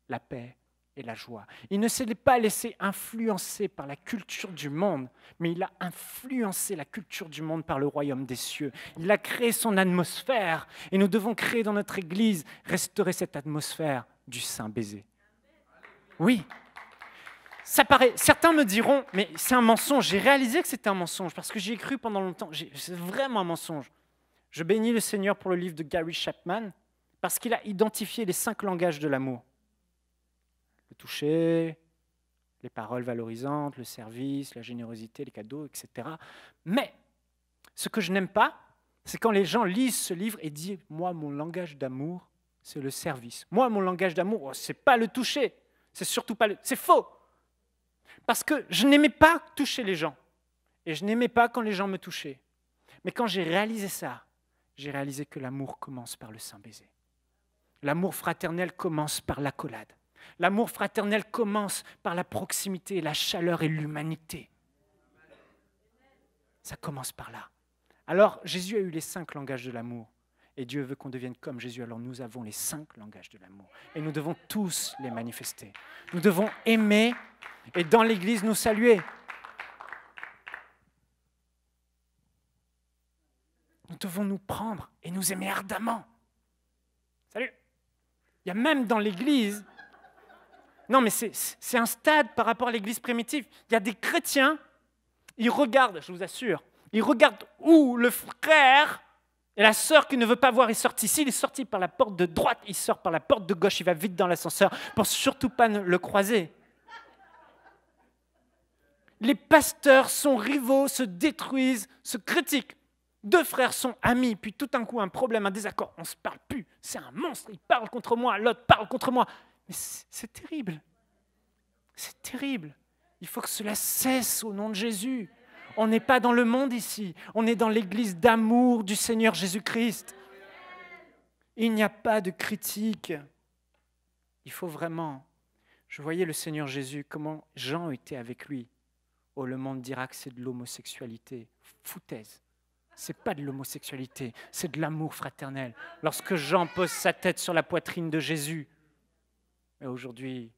la paix et la joie. Il ne s'est pas laissé influencer par la culture du monde, mais il a influencé la culture du monde par le royaume des cieux. Il a créé son atmosphère et nous devons créer dans notre Église, restaurer cette atmosphère du saint baiser. Oui, ça paraît, certains me diront, mais c'est un mensonge. J'ai réalisé que c'était un mensonge parce que j'y ai cru pendant longtemps. C'est vraiment un mensonge. Je bénis le Seigneur pour le livre de Gary Chapman parce qu'il a identifié les 5 langages de l'amour. Le toucher, les paroles valorisantes, le service, la générosité, les cadeaux, etc. Mais ce que je n'aime pas, c'est quand les gens lisent ce livre et disent « Moi, mon langage d'amour, c'est le service. Moi, mon langage d'amour, c'est pas le toucher. C'est surtout pas le... » C'est faux. Parce que je n'aimais pas toucher les gens. Et je n'aimais pas quand les gens me touchaient. Mais quand j'ai réalisé ça, j'ai réalisé que l'amour commence par le saint baiser. L'amour fraternel commence par l'accolade. L'amour fraternel commence par la proximité, la chaleur et l'humanité. Ça commence par là. Alors, Jésus a eu les 5 langages de l'amour. Et Dieu veut qu'on devienne comme Jésus. Alors nous avons les 5 langages de l'amour. Et nous devons tous les manifester. Nous devons aimer et dans l'Église nous saluer. Nous devons nous prendre et nous aimer ardemment. Salut. Il y a même dans l'Église... Non, mais c'est un stade par rapport à l'Église primitive. Il y a des chrétiens, ils regardent, je vous assure, ils regardent où le frère et la sœur qui ne veut pas voir est sorti. S'il est sorti par la porte de droite, il sort par la porte de gauche, il va vite dans l'ascenseur pour surtout pas le croiser. Les pasteurs sont rivaux, se détruisent, se critiquent. 2 frères sont amis, puis tout d'un coup, un problème, un désaccord, on ne se parle plus. C'est un monstre, il parle contre moi, l'autre parle contre moi. Mais c'est terrible. C'est terrible. Il faut que cela cesse au nom de Jésus. On n'est pas dans le monde ici. On est dans l'église d'amour du Seigneur Jésus-Christ. Il n'y a pas de critique. Il faut vraiment... Je voyais le Seigneur Jésus, comment Jean était avec lui. Oh, le monde dira que c'est de l'homosexualité. Foutaise. Ce n'est pas de l'homosexualité, c'est de l'amour fraternel. Lorsque Jean pose sa tête sur la poitrine de Jésus, mais aujourd'hui,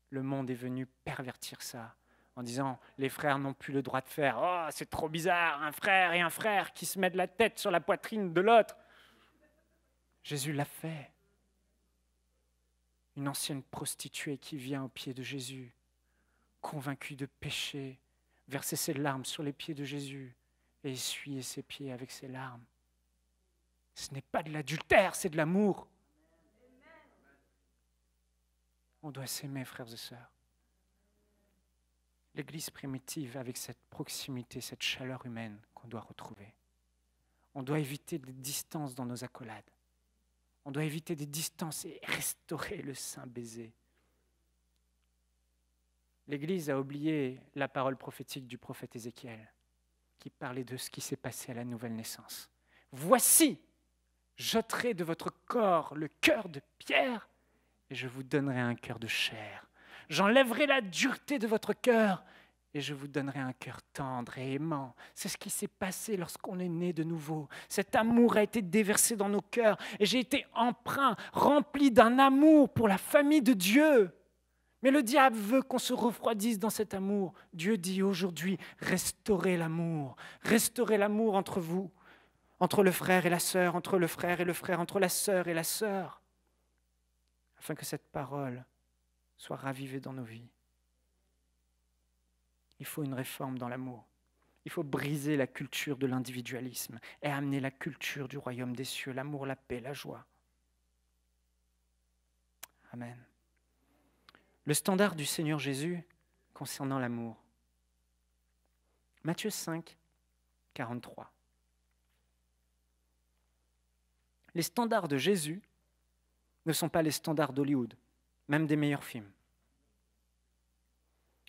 le monde est venu pervertir ça en disant les frères n'ont plus le droit de faire. Oh, c'est trop bizarre, un frère et un frère qui se mettent la tête sur la poitrine de l'autre. Jésus l'a fait. Une ancienne prostituée qui vient aux pieds de Jésus, convaincue de péché, verser ses larmes sur les pieds de Jésus et essuyer ses pieds avec ses larmes. Ce n'est pas de l'adultère, c'est de l'amour. On doit s'aimer, frères et sœurs. L'Église primitive, avec cette proximité, cette chaleur humaine qu'on doit retrouver. On doit éviter des distances dans nos accolades. On doit éviter des distances et restaurer le saint baiser. L'Église a oublié la parole prophétique du prophète Ézéchiel, qui parlait de ce qui s'est passé à la nouvelle naissance. Voici, j'ôterai de votre corps le cœur de pierre et je vous donnerai un cœur de chair. J'enlèverai la dureté de votre cœur et je vous donnerai un cœur tendre et aimant. C'est ce qui s'est passé lorsqu'on est né de nouveau. Cet amour a été déversé dans nos cœurs et j'ai été empreint, rempli d'un amour pour la famille de Dieu. Mais le diable veut qu'on se refroidisse dans cet amour. Dieu dit aujourd'hui, restaurez l'amour entre vous, entre le frère et la sœur, entre le frère et le frère, entre la sœur et la sœur, afin que cette parole soit ravivée dans nos vies. Il faut une réforme dans l'amour. Il faut briser la culture de l'individualisme et amener la culture du royaume des cieux, l'amour, la paix, la joie. Amen. Le standard du Seigneur Jésus concernant l'amour. Matthieu 5, 43. Les standards de Jésus ne sont pas les standards d'Hollywood, même des meilleurs films.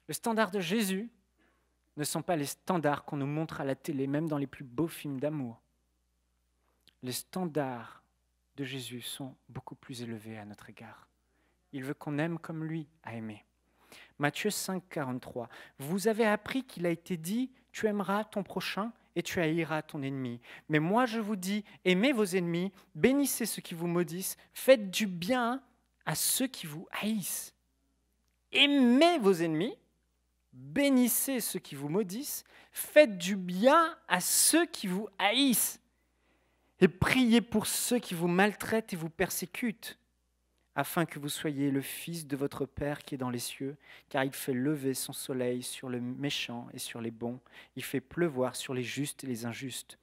Les standards de Jésus ne sont pas les standards qu'on nous montre à la télé, même dans les plus beaux films d'amour. Les standards de Jésus sont beaucoup plus élevés à notre égard. Il veut qu'on aime comme lui a aimé. Matthieu 5, 43. Vous avez appris qu'il a été dit, tu aimeras ton prochain et tu haïras ton ennemi. Mais moi je vous dis, aimez vos ennemis, bénissez ceux qui vous maudissent, faites du bien à ceux qui vous haïssent. Aimez vos ennemis, bénissez ceux qui vous maudissent, faites du bien à ceux qui vous haïssent. Et priez pour ceux qui vous maltraitent et vous persécutent, afin que vous soyez le fils de votre Père qui est dans les cieux, car il fait lever son soleil sur le méchant et sur les bons, il fait pleuvoir sur les justes et les injustes.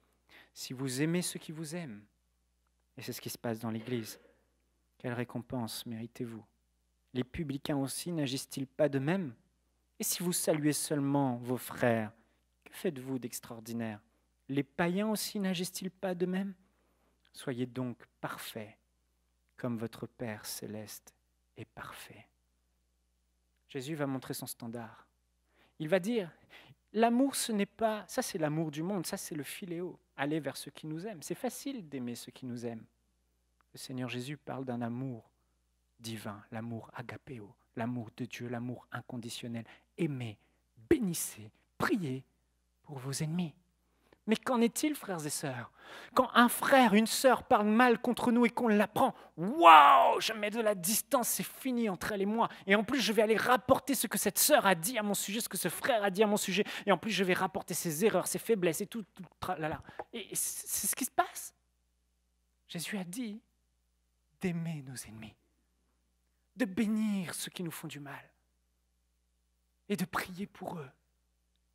Si vous aimez ceux qui vous aiment, et c'est ce qui se passe dans l'Église, quelle récompense méritez-vous? Les publicains aussi n'agissent-ils pas de même? Et si vous saluez seulement vos frères, que faites-vous d'extraordinaire? Les païens aussi n'agissent-ils pas de même? Soyez donc parfaits, comme votre Père céleste est parfait. Jésus va montrer son standard. Il va dire, l'amour ce n'est pas, ça c'est l'amour du monde, ça c'est le philéo, aller vers ceux qui nous aiment. C'est facile d'aimer ceux qui nous aiment. Le Seigneur Jésus parle d'un amour divin, l'amour agapéo, l'amour de Dieu, l'amour inconditionnel. Aimez, bénissez, priez pour vos ennemis. Mais qu'en est-il, frères et sœurs? Quand un frère, une sœur parle mal contre nous et qu'on l'apprend, waouh, je mets de la distance, c'est fini entre elle et moi. Et en plus, je vais aller rapporter ce que cette sœur a dit à mon sujet, ce que ce frère a dit à mon sujet. Et en plus, je vais rapporter ses erreurs, ses faiblesses et tout. Et c'est ce qui se passe. Jésus a dit d'aimer nos ennemis, de bénir ceux qui nous font du mal et de prier pour eux.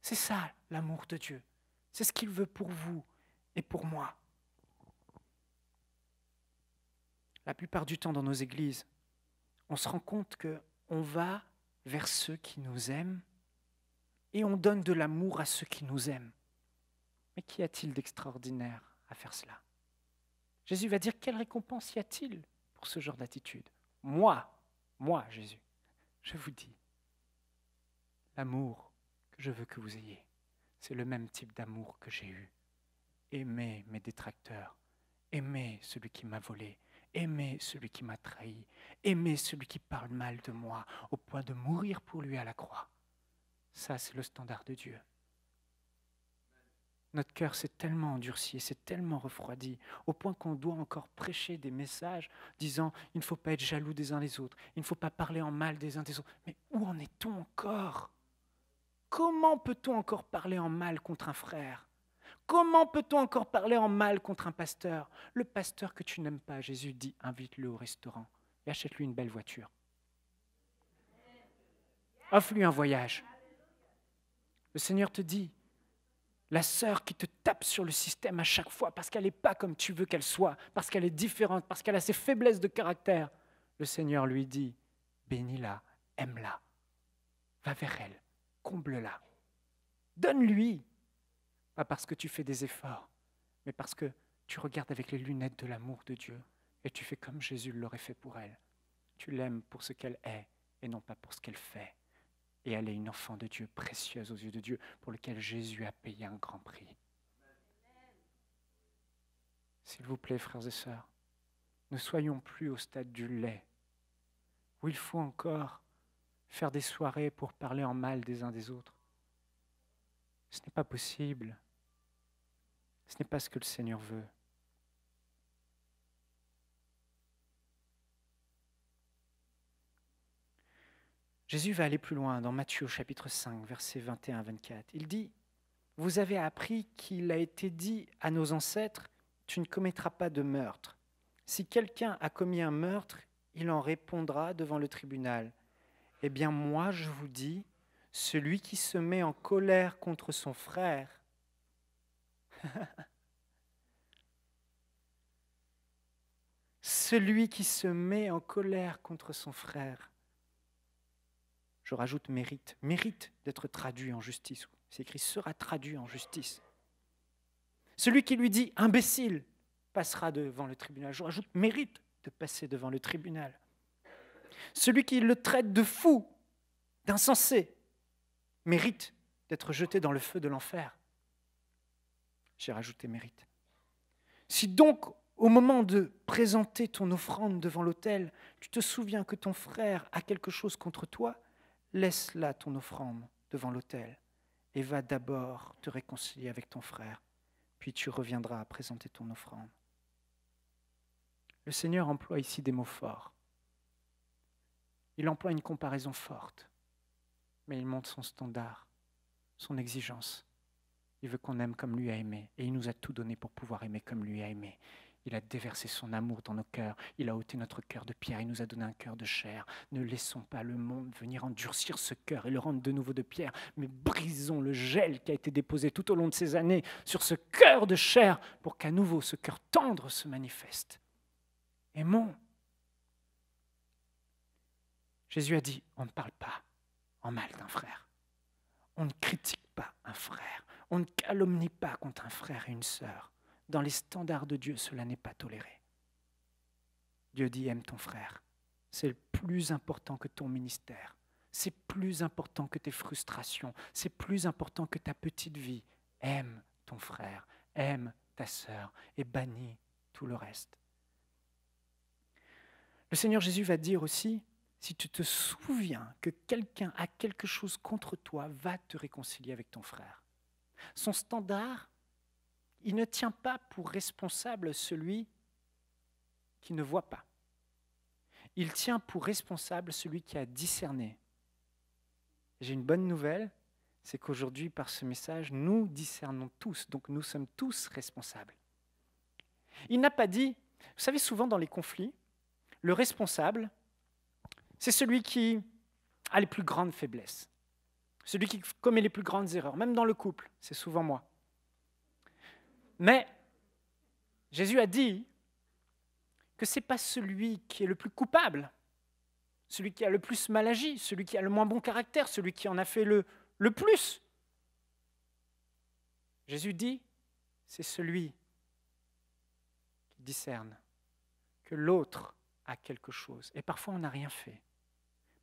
C'est ça l'amour de Dieu. C'est ce qu'il veut pour vous et pour moi. La plupart du temps dans nos églises, on se rend compte qu'on va vers ceux qui nous aiment et on donne de l'amour à ceux qui nous aiment. Mais qu'y a-t-il d'extraordinaire à faire cela? Jésus va dire, quelle récompense y a-t-il pour ce genre d'attitude? Moi, Jésus, je vous dis, l'amour que je veux que vous ayez, c'est le même type d'amour que j'ai eu. Aimez mes détracteurs, aimez celui qui m'a volé, aimez celui qui m'a trahi, aimez celui qui parle mal de moi, au point de mourir pour lui à la croix. Ça, c'est le standard de Dieu. Notre cœur s'est tellement endurci, s'est tellement refroidi, au point qu'on doit encore prêcher des messages disant « il ne faut pas être jaloux des uns des autres, il ne faut pas parler en mal des uns des autres ». Mais où en est-on encore ? Comment peut-on encore parler en mal contre un frère? Comment peut-on encore parler en mal contre un pasteur? Le pasteur que tu n'aimes pas, Jésus dit, invite-le au restaurant et achète-lui une belle voiture. Offre-lui un voyage. Le Seigneur te dit, la sœur qui te tape sur le système à chaque fois parce qu'elle n'est pas comme tu veux qu'elle soit, parce qu'elle est différente, parce qu'elle a ses faiblesses de caractère, le Seigneur lui dit, bénis-la, aime-la, va vers elle. Comble-la. Donne-lui. Pas parce que tu fais des efforts, mais parce que tu regardes avec les lunettes de l'amour de Dieu et tu fais comme Jésus l'aurait fait pour elle. Tu l'aimes pour ce qu'elle est et non pas pour ce qu'elle fait. Et elle est une enfant de Dieu, précieuse aux yeux de Dieu, pour lequel Jésus a payé un grand prix. S'il vous plaît, frères et sœurs, ne soyons plus au stade du lait, où il faut encore faire des soirées pour parler en mal des uns des autres. Ce n'est pas possible. Ce n'est pas ce que le Seigneur veut. Jésus va aller plus loin dans Matthieu chapitre 5, versets 21 à 24. Il dit, « Vous avez appris qu'il a été dit à nos ancêtres, tu ne commettras pas de meurtre. Si quelqu'un a commis un meurtre, il en répondra devant le tribunal. Eh bien, moi, je vous dis, celui qui se met en colère contre son frère, celui qui se met en colère contre son frère, je rajoute mérite d'être traduit en justice. C'est écrit sera traduit en justice. Celui qui lui dit imbécile passera devant le tribunal. Je rajoute mérite de passer devant le tribunal. Celui qui le traite de fou, d'insensé, mérite d'être jeté dans le feu de l'enfer. J'ai rajouté mérite. Si donc, au moment de présenter ton offrande devant l'autel, tu te souviens que ton frère a quelque chose contre toi, laisse là ton offrande devant l'autel et va d'abord te réconcilier avec ton frère, puis tu reviendras à présenter ton offrande. Le Seigneur emploie ici des mots forts. Il emploie une comparaison forte, mais il montre son standard, son exigence. Il veut qu'on aime comme lui a aimé, et il nous a tout donné pour pouvoir aimer comme lui a aimé. Il a déversé son amour dans nos cœurs, il a ôté notre cœur de pierre, il nous a donné un cœur de chair. Ne laissons pas le monde venir endurcir ce cœur et le rendre de nouveau de pierre, mais brisons le gel qui a été déposé tout au long de ces années sur ce cœur de chair pour qu'à nouveau ce cœur tendre se manifeste. Aimons. Jésus a dit, on ne parle pas en mal d'un frère. On ne critique pas un frère. On ne calomnie pas contre un frère et une sœur. Dans les standards de Dieu, cela n'est pas toléré. Dieu dit, aime ton frère. C'est le plus important que ton ministère. C'est plus important que tes frustrations. C'est plus important que ta petite vie. Aime ton frère, aime ta sœur et bannis tout le reste. Le Seigneur Jésus va dire aussi, si tu te souviens que quelqu'un a quelque chose contre toi, va te réconcilier avec ton frère. Son standard, il ne tient pas pour responsable celui qui ne voit pas. Il tient pour responsable celui qui a discerné. J'ai une bonne nouvelle, c'est qu'aujourd'hui, par ce message, nous discernons tous, donc nous sommes tous responsables. Il n'a pas dit, vous savez, souvent dans les conflits, le responsable, c'est celui qui a les plus grandes faiblesses, celui qui commet les plus grandes erreurs, même dans le couple, c'est souvent moi. Mais Jésus a dit que ce n'est pas celui qui est le plus coupable, celui qui a le plus mal agi, celui qui a le moins bon caractère, celui qui en a fait le plus. Jésus dit, c'est celui qui discerne que l'autre a quelque chose. Et parfois, on n'a rien fait.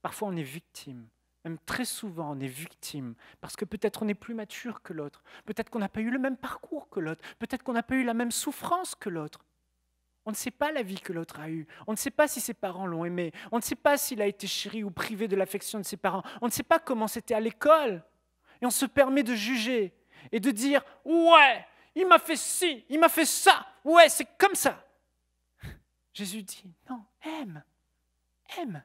Parfois, on est victime. Même très souvent, on est victime parce que peut-être on est plus mature que l'autre. Peut-être qu'on n'a pas eu le même parcours que l'autre. Peut-être qu'on n'a pas eu la même souffrance que l'autre. On ne sait pas la vie que l'autre a eue. On ne sait pas si ses parents l'ont aimé. On ne sait pas s'il a été chéri ou privé de l'affection de ses parents. On ne sait pas comment c'était à l'école. Et on se permet de juger et de dire « Ouais, il m'a fait ci, il m'a fait ça. Ouais, c'est comme ça. » Jésus dit « Non, aime, aime. »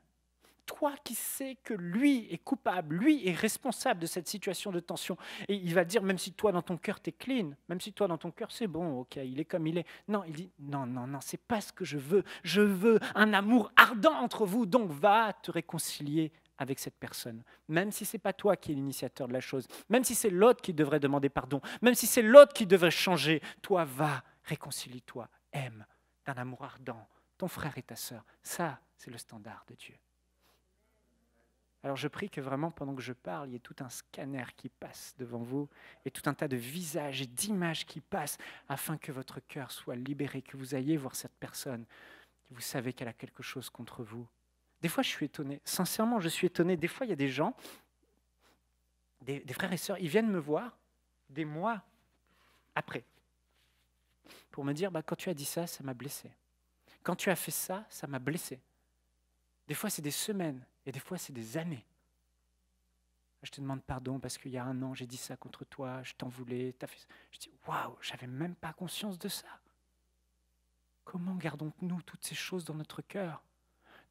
Toi qui sais que lui est coupable, lui est responsable de cette situation de tension. Et il va dire, même si toi dans ton cœur t'es clean, même si toi dans ton cœur c'est bon, ok, il est comme il est. Non, il dit, non, c'est pas ce que je veux. Je veux un amour ardent entre vous, donc va te réconcilier avec cette personne. Même si c'est pas toi qui es l'initiateur de la chose, même si c'est l'autre qui devrait demander pardon, même si c'est l'autre qui devrait changer, toi va, réconcilie-toi, aime d'un amour ardent ton frère et ta sœur. Ça, c'est le standard de Dieu. Alors je prie que vraiment, pendant que je parle, il y ait tout un scanner qui passe devant vous et tout un tas de visages et d'images qui passent afin que votre cœur soit libéré, que vous ayez voir cette personne, que vous savez qu'elle a quelque chose contre vous. Des fois, je suis étonné. Sincèrement, je suis étonné. Des fois, il y a des gens, des frères et sœurs, ils viennent me voir des mois après pour me dire, quand tu as dit ça, ça m'a blessé. Quand tu as fait ça, ça m'a blessé. Des fois, c'est des semaines. Et des fois, c'est des années. Je te demande pardon parce qu'il y a 1 an, j'ai dit ça contre toi, je t'en voulais, t'as fait ça. Je dis, waouh, j'avais même pas conscience de ça. Comment gardons-nous toutes ces choses dans notre cœur?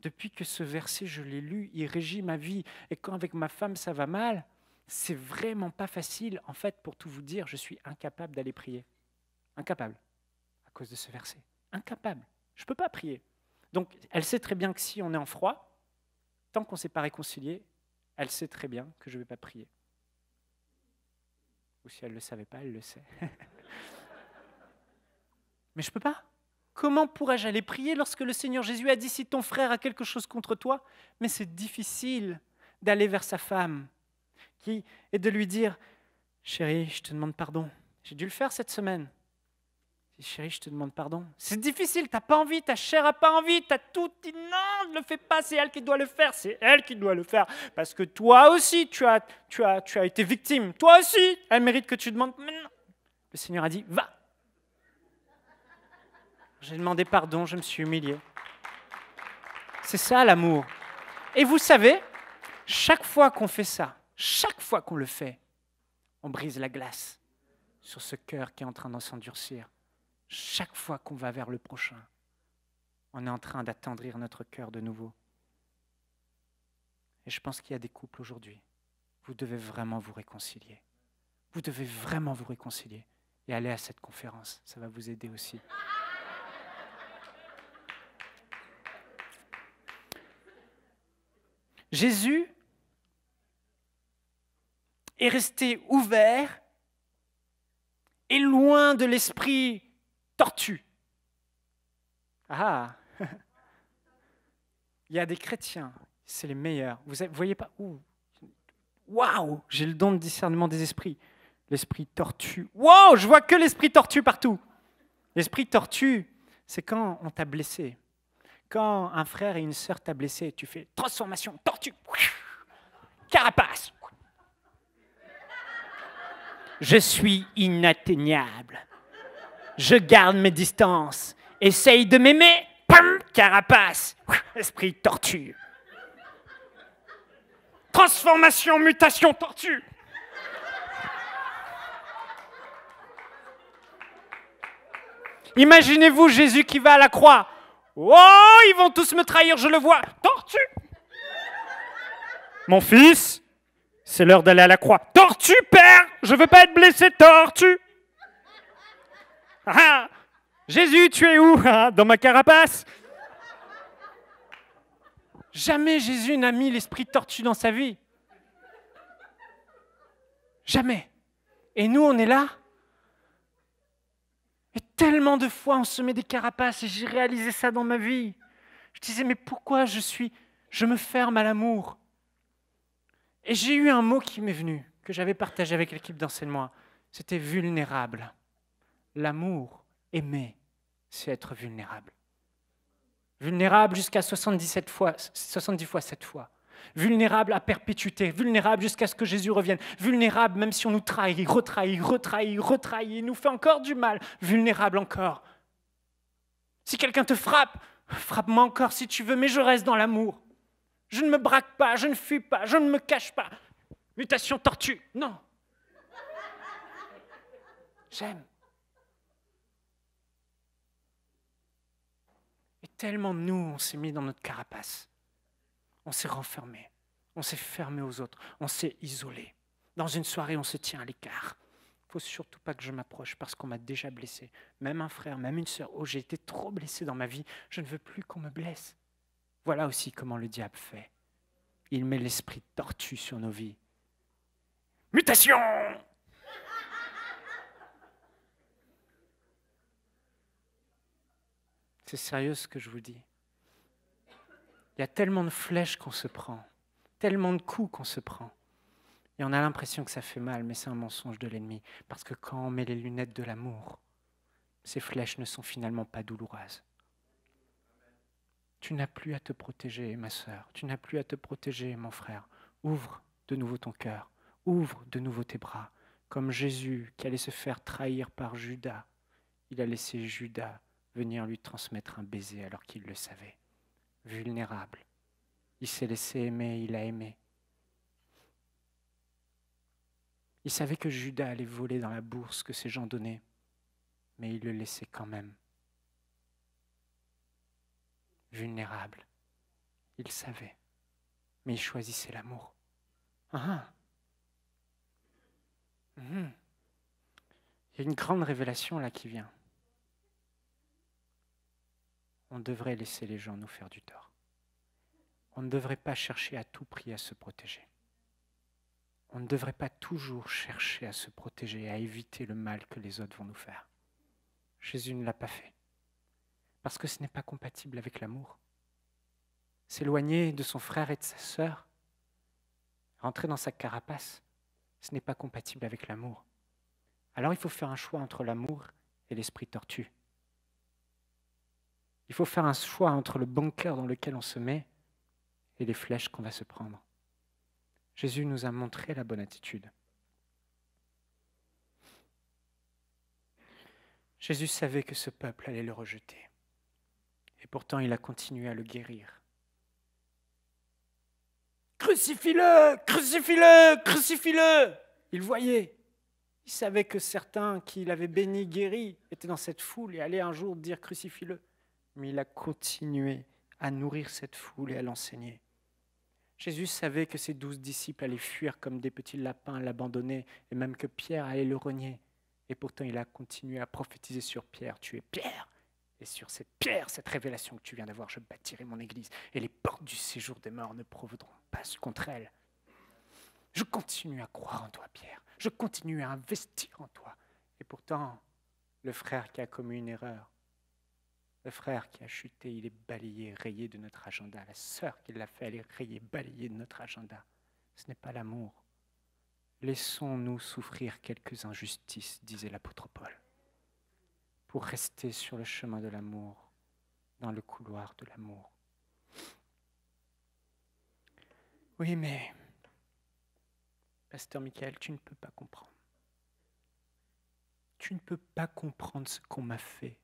Depuis que ce verset, je l'ai lu, il régit ma vie. Et quand avec ma femme, ça va mal, c'est vraiment pas facile. En fait, pour tout vous dire, je suis incapable d'aller prier. Incapable, à cause de ce verset. Incapable. Je ne peux pas prier. Donc, elle sait très bien que si on est en froid, tant qu'on ne s'est pas réconcilié, elle sait très bien que je ne vais pas prier. Ou si elle ne le savait pas, elle le sait. Mais je ne peux pas. Comment pourrais-je aller prier lorsque le Seigneur Jésus a dit « Si ton frère a quelque chose contre toi », mais c'est difficile d'aller vers sa femme et de lui dire « Chérie, je te demande pardon. J'ai dû le faire cette semaine. Chérie, je te demande pardon. C'est difficile, t'as pas envie, ta chair a pas envie, t'as tout dit non, ne le fais pas, c'est elle qui doit le faire, c'est elle qui doit le faire. Parce que toi aussi, tu as été victime. Toi aussi, elle mérite que tu demandes. Mais non. Le Seigneur a dit, va. J'ai demandé pardon, je me suis humilié. C'est ça l'amour. Et vous savez, chaque fois qu'on fait ça, chaque fois qu'on le fait, on brise la glace sur ce cœur qui est en train de s'endurcir. Chaque fois qu'on va vers le prochain, on est en train d'attendrir notre cœur de nouveau. Et je pense qu'il y a des couples aujourd'hui. Vous devez vraiment vous réconcilier. Vous devez vraiment vous réconcilier. Et aller à cette conférence, ça va vous aider aussi. Jésus est resté ouvert et loin de l'esprit tortue. Ah, il y a des chrétiens, c'est les meilleurs. Vous ne voyez pas où? Waouh, j'ai le don de discernement des esprits. L'esprit tortue. Waouh, je vois que l'esprit tortue partout. L'esprit tortue, c'est quand on t'a blessé. Quand un frère et une sœur t'a blessé, tu fais transformation, tortue, carapace. Je suis inatteignable. Je garde mes distances. Essaye de m'aimer. Pam, carapace. Esprit tortue. Transformation, mutation, tortue. Imaginez-vous Jésus qui va à la croix. Oh, ils vont tous me trahir, je le vois. Tortue. Mon fils, c'est l'heure d'aller à la croix. Tortue, père, je veux pas être blessé, tortue. Ah, Jésus, tu es où? Dans ma carapace? Jamais Jésus n'a mis l'esprit tortue dans sa vie. Jamais. Et nous, on est là. Et tellement de fois, on se met des carapaces, et j'ai réalisé ça dans ma vie. Je disais, mais pourquoi je me ferme à l'amour? Et j'ai eu un mot qui m'est venu, que j'avais partagé avec l'équipe d'enseignement. C'était vulnérable. L'amour, aimer, c'est être vulnérable. Vulnérable jusqu'à 70 fois 7 fois. Vulnérable à perpétuité. Vulnérable jusqu'à ce que Jésus revienne. Vulnérable même si on nous trahit, retrahit, il nous fait encore du mal. Vulnérable encore. Si quelqu'un te frappe, frappe-moi encore si tu veux, mais je reste dans l'amour. Je ne me braque pas, je ne fuis pas, je ne me cache pas. Mutation tortue, non. J'aime. Et tellement de nous, on s'est mis dans notre carapace. On s'est renfermé. On s'est fermé aux autres. On s'est isolé. Dans une soirée, on se tient à l'écart. Il ne faut surtout pas que je m'approche parce qu'on m'a déjà blessé. Même un frère, même une sœur. Oh, j'ai été trop blessé dans ma vie. Je ne veux plus qu'on me blesse. Voilà aussi comment le diable fait. Il met l'esprit tortue sur nos vies. Mutation! C'est sérieux ce que je vous dis. Il y a tellement de flèches qu'on se prend, tellement de coups qu'on se prend. Et on a l'impression que ça fait mal, mais c'est un mensonge de l'ennemi. Parce que quand on met les lunettes de l'amour, ces flèches ne sont finalement pas douloureuses. Tu n'as plus à te protéger, ma sœur. Tu n'as plus à te protéger, mon frère. Ouvre de nouveau ton cœur. Ouvre de nouveau tes bras. Comme Jésus qui allait se faire trahir par Judas. Il a laissé Judas venir lui transmettre un baiser alors qu'il le savait. Vulnérable. Il s'est laissé aimer, il a aimé. Il savait que Judas allait voler dans la bourse que ces gens donnaient, mais il le laissait quand même. Vulnérable. Il savait, mais il choisissait l'amour. Il y a une grande révélation là qui vient. On devrait laisser les gens nous faire du tort. On ne devrait pas chercher à tout prix à se protéger. On ne devrait pas toujours chercher à se protéger, à éviter le mal que les autres vont nous faire. Jésus ne l'a pas fait. Parce que ce n'est pas compatible avec l'amour. S'éloigner de son frère et de sa sœur, rentrer dans sa carapace, ce n'est pas compatible avec l'amour. Alors il faut faire un choix entre l'amour et l'esprit tortue. Il faut faire un choix entre le bunker dans lequel on se met et les flèches qu'on va se prendre. Jésus nous a montré la bonne attitude. Jésus savait que ce peuple allait le rejeter. Et pourtant, il a continué à le guérir. Crucifie-le, crucifie-le, crucifie-le. Il voyait. Il savait que certains qui l'avaient béni, guéri, étaient dans cette foule et allaient un jour dire crucifie-le. Mais il a continué à nourrir cette foule et à l'enseigner. Jésus savait que ses 12 disciples allaient fuir comme des petits lapins, l'abandonner, et même que Pierre allait le renier. Et pourtant, il a continué à prophétiser sur Pierre. Tu es Pierre. Et sur cette pierre, cette révélation que tu viens d'avoir, je bâtirai mon église. Et les portes du séjour des morts ne provoqueront pas contre elle. Je continue à croire en toi, Pierre. Je continue à investir en toi. Et pourtant, le frère qui a commis une erreur, le frère qui a chuté, il est balayé, rayé de notre agenda. La sœur qui l'a fait, elle est rayée, balayée de notre agenda. Ce n'est pas l'amour. Laissons-nous souffrir quelques injustices, disait l'apôtre Paul, pour rester sur le chemin de l'amour, dans le couloir de l'amour. Oui, mais, Pasteur Michael, tu ne peux pas comprendre. Tu ne peux pas comprendre ce qu'on m'a fait.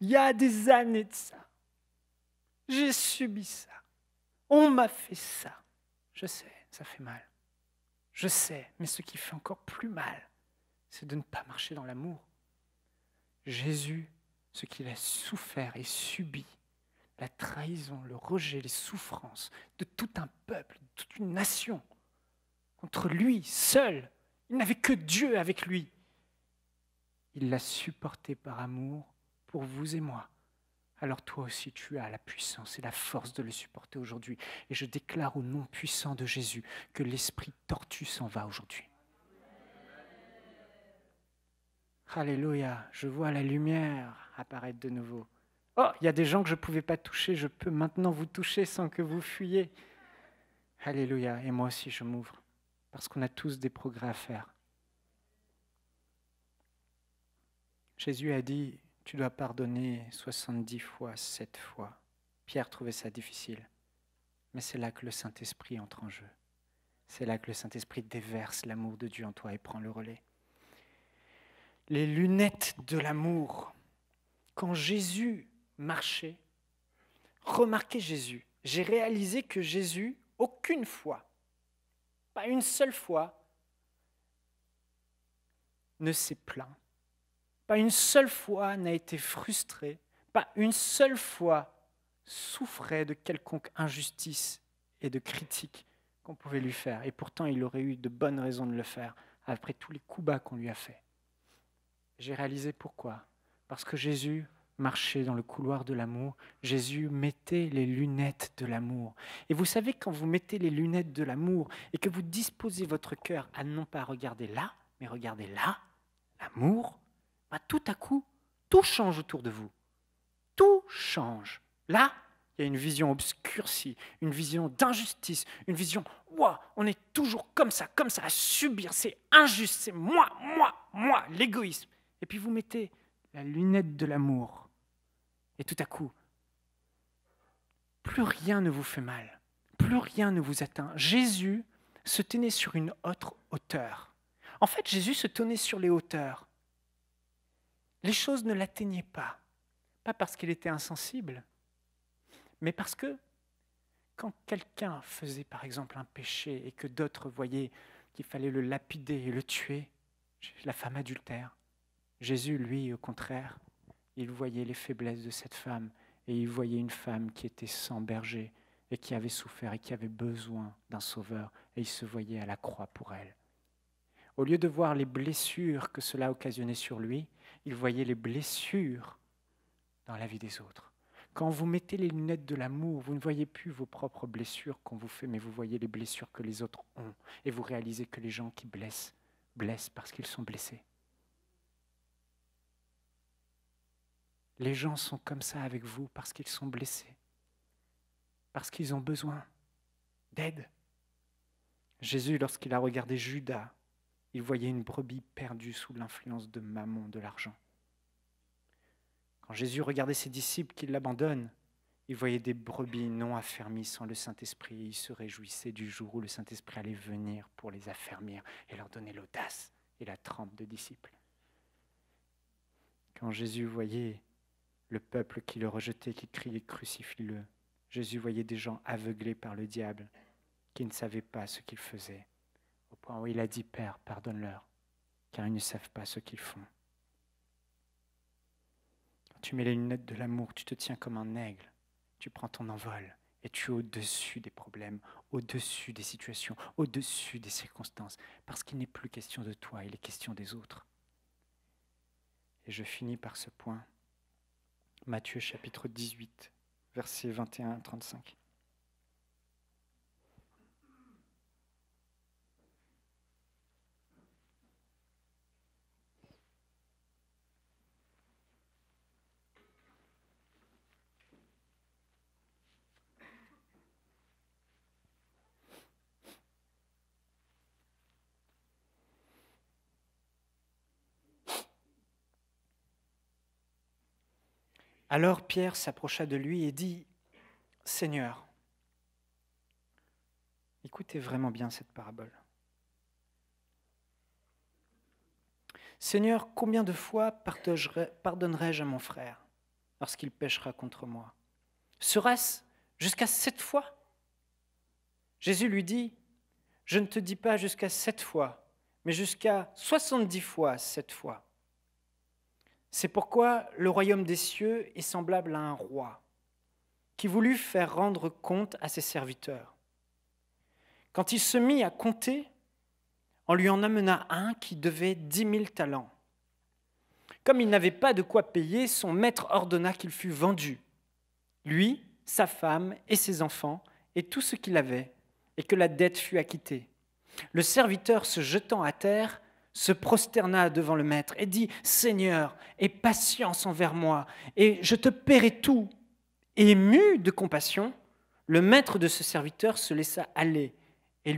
Il y a des années de ça. J'ai subi ça. On m'a fait ça. Je sais, ça fait mal. Je sais, mais ce qui fait encore plus mal, c'est de ne pas marcher dans l'amour. Jésus, ce qu'il a souffert et subi, la trahison, le rejet, les souffrances de tout un peuple, de toute une nation, contre lui seul, il n'avait que Dieu avec lui. Il l'a supporté par amour pour vous et moi. Alors toi aussi, tu as la puissance et la force de le supporter aujourd'hui. Et je déclare au nom puissant de Jésus que l'esprit tortue s'en va aujourd'hui. Alléluia, je vois la lumière apparaître de nouveau. Oh, il y a des gens que je ne pouvais pas toucher, je peux maintenant vous toucher sans que vous fuyiez. Alléluia, et moi aussi je m'ouvre, parce qu'on a tous des progrès à faire. Jésus a dit, tu dois pardonner 70 fois, 7 fois. Pierre trouvait ça difficile, mais c'est là que le Saint-Esprit entre en jeu. C'est là que le Saint-Esprit déverse l'amour de Dieu en toi et prend le relais. Les lunettes de l'amour. Quand Jésus marchait, remarquez Jésus, j'ai réalisé que Jésus, aucune fois, pas une seule fois, ne s'est plaint. Pas une seule fois n'a été frustré, pas une seule fois souffrait de quelconque injustice et de critique qu'on pouvait lui faire. Et pourtant, il aurait eu de bonnes raisons de le faire, après tous les coups bas qu'on lui a faits. J'ai réalisé pourquoi. Parce que Jésus marchait dans le couloir de l'amour, Jésus mettait les lunettes de l'amour. Et vous savez, quand vous mettez les lunettes de l'amour et que vous disposez votre cœur à non pas regarder là, mais regarder là, l'amour, tout à coup, tout change autour de vous. Tout change. Là, il y a une vision obscurcie, une vision d'injustice, une vision « Ouah, on est toujours comme ça, à subir, c'est injuste, c'est moi, l'égoïsme. » Et puis vous mettez la lunette de l'amour. Et tout à coup, plus rien ne vous fait mal, plus rien ne vous atteint. Jésus se tenait sur une autre hauteur. En fait, Jésus se tenait sur les hauteurs. Les choses ne l'atteignaient pas parce qu'il était insensible, mais parce que quand quelqu'un faisait par exemple un péché et que d'autres voyaient qu'il fallait le lapider et le tuer, la femme adultère, Jésus, lui, au contraire, il voyait les faiblesses de cette femme et il voyait une femme qui était sans berger et qui avait souffert et qui avait besoin d'un sauveur et il se voyait à la croix pour elle. Au lieu de voir les blessures que cela occasionnait sur lui, il voyait les blessures dans la vie des autres. Quand vous mettez les lunettes de l'amour, vous ne voyez plus vos propres blessures qu'on vous fait, mais vous voyez les blessures que les autres ont. Et vous réalisez que les gens qui blessent parce qu'ils sont blessés. Les gens sont comme ça avec vous parce qu'ils sont blessés, parce qu'ils ont besoin d'aide. Jésus, lorsqu'il a regardé Judas, il voyait une brebis perdue sous l'influence de Mammon, de l'argent. Quand Jésus regardait ses disciples qui l'abandonnent, il voyait des brebis non affermies sans le Saint-Esprit. Il se réjouissait du jour où le Saint-Esprit allait venir pour les affermir et leur donner l'audace et la trempe de disciples. Quand Jésus voyait le peuple qui le rejetait, qui criait « Crucifie-le », Jésus voyait des gens aveuglés par le diable, qui ne savaient pas ce qu'ils faisaient, au point où il a dit « Père, pardonne-leur, car ils ne savent pas ce qu'ils font ». Quand tu mets les lunettes de l'amour, tu te tiens comme un aigle, tu prends ton envol et tu es au-dessus des problèmes, au-dessus des situations, au-dessus des circonstances, parce qu'il n'est plus question de toi, il est question des autres. Et je finis par ce point, Matthieu chapitre 18, versets 21 à 35. Alors Pierre s'approcha de lui et dit « Seigneur, écoutez vraiment bien cette parabole. Seigneur, combien de fois pardonnerai-je à mon frère lorsqu'il péchera contre moi? Sera-ce jusqu'à 7 fois ?» Jésus lui dit « Je ne te dis pas jusqu'à 7 fois, mais jusqu'à 70 fois 7 fois. » C'est pourquoi le royaume des cieux est semblable à un roi qui voulut faire rendre compte à ses serviteurs. Quand il se mit à compter, on lui en amena un qui devait 10 000 talents. Comme il n'avait pas de quoi payer, son maître ordonna qu'il fût vendu, lui, sa femme et ses enfants, et tout ce qu'il avait, et que la dette fût acquittée. Le serviteur, se jetant à terre, se prosterna devant le maître et dit « Seigneur, aie patience envers moi, et je te paierai tout. » Ému de compassion, le maître de ce serviteur le laissa aller et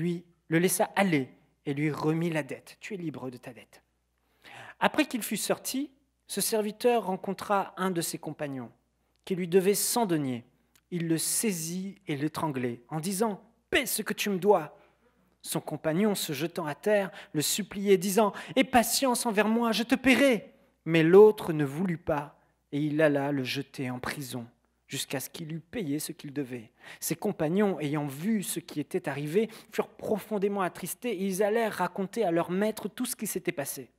lui remit la dette. « Tu es libre de ta dette. » Après qu'il fut sorti, ce serviteur rencontra un de ses compagnons qui lui devait 100 deniers. Il le saisit et l'étranglait en disant « Paie ce que tu me dois. » Son compagnon, se jetant à terre, le suppliait, disant « Aie patience envers moi, je te paierai. » Mais l'autre ne voulut pas, et il alla le jeter en prison, jusqu'à ce qu'il eût payé ce qu'il devait. Ses compagnons, ayant vu ce qui était arrivé, furent profondément attristés, et ils allèrent raconter à leur maître tout ce qui s'était passé.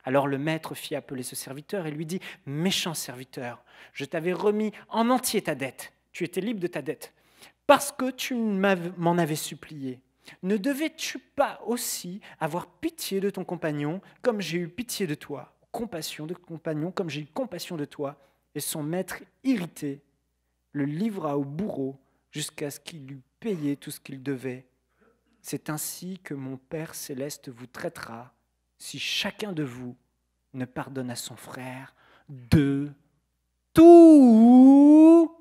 Alors le maître fit appeler ce serviteur et lui dit « Méchant serviteur, je t'avais remis en entier ta dette. Tu étais libre de ta dette, parce que tu m'en avais supplié. Ne devais-tu pas aussi avoir pitié de ton compagnon, comme j'ai eu pitié de toi, compassion de ton compagnon, comme j'ai eu compassion de toi ?» Et son maître, irrité, le livra au bourreau jusqu'à ce qu'il eût payé tout ce qu'il devait. C'est ainsi que mon Père céleste vous traitera si chacun de vous ne pardonne à son frère de tout,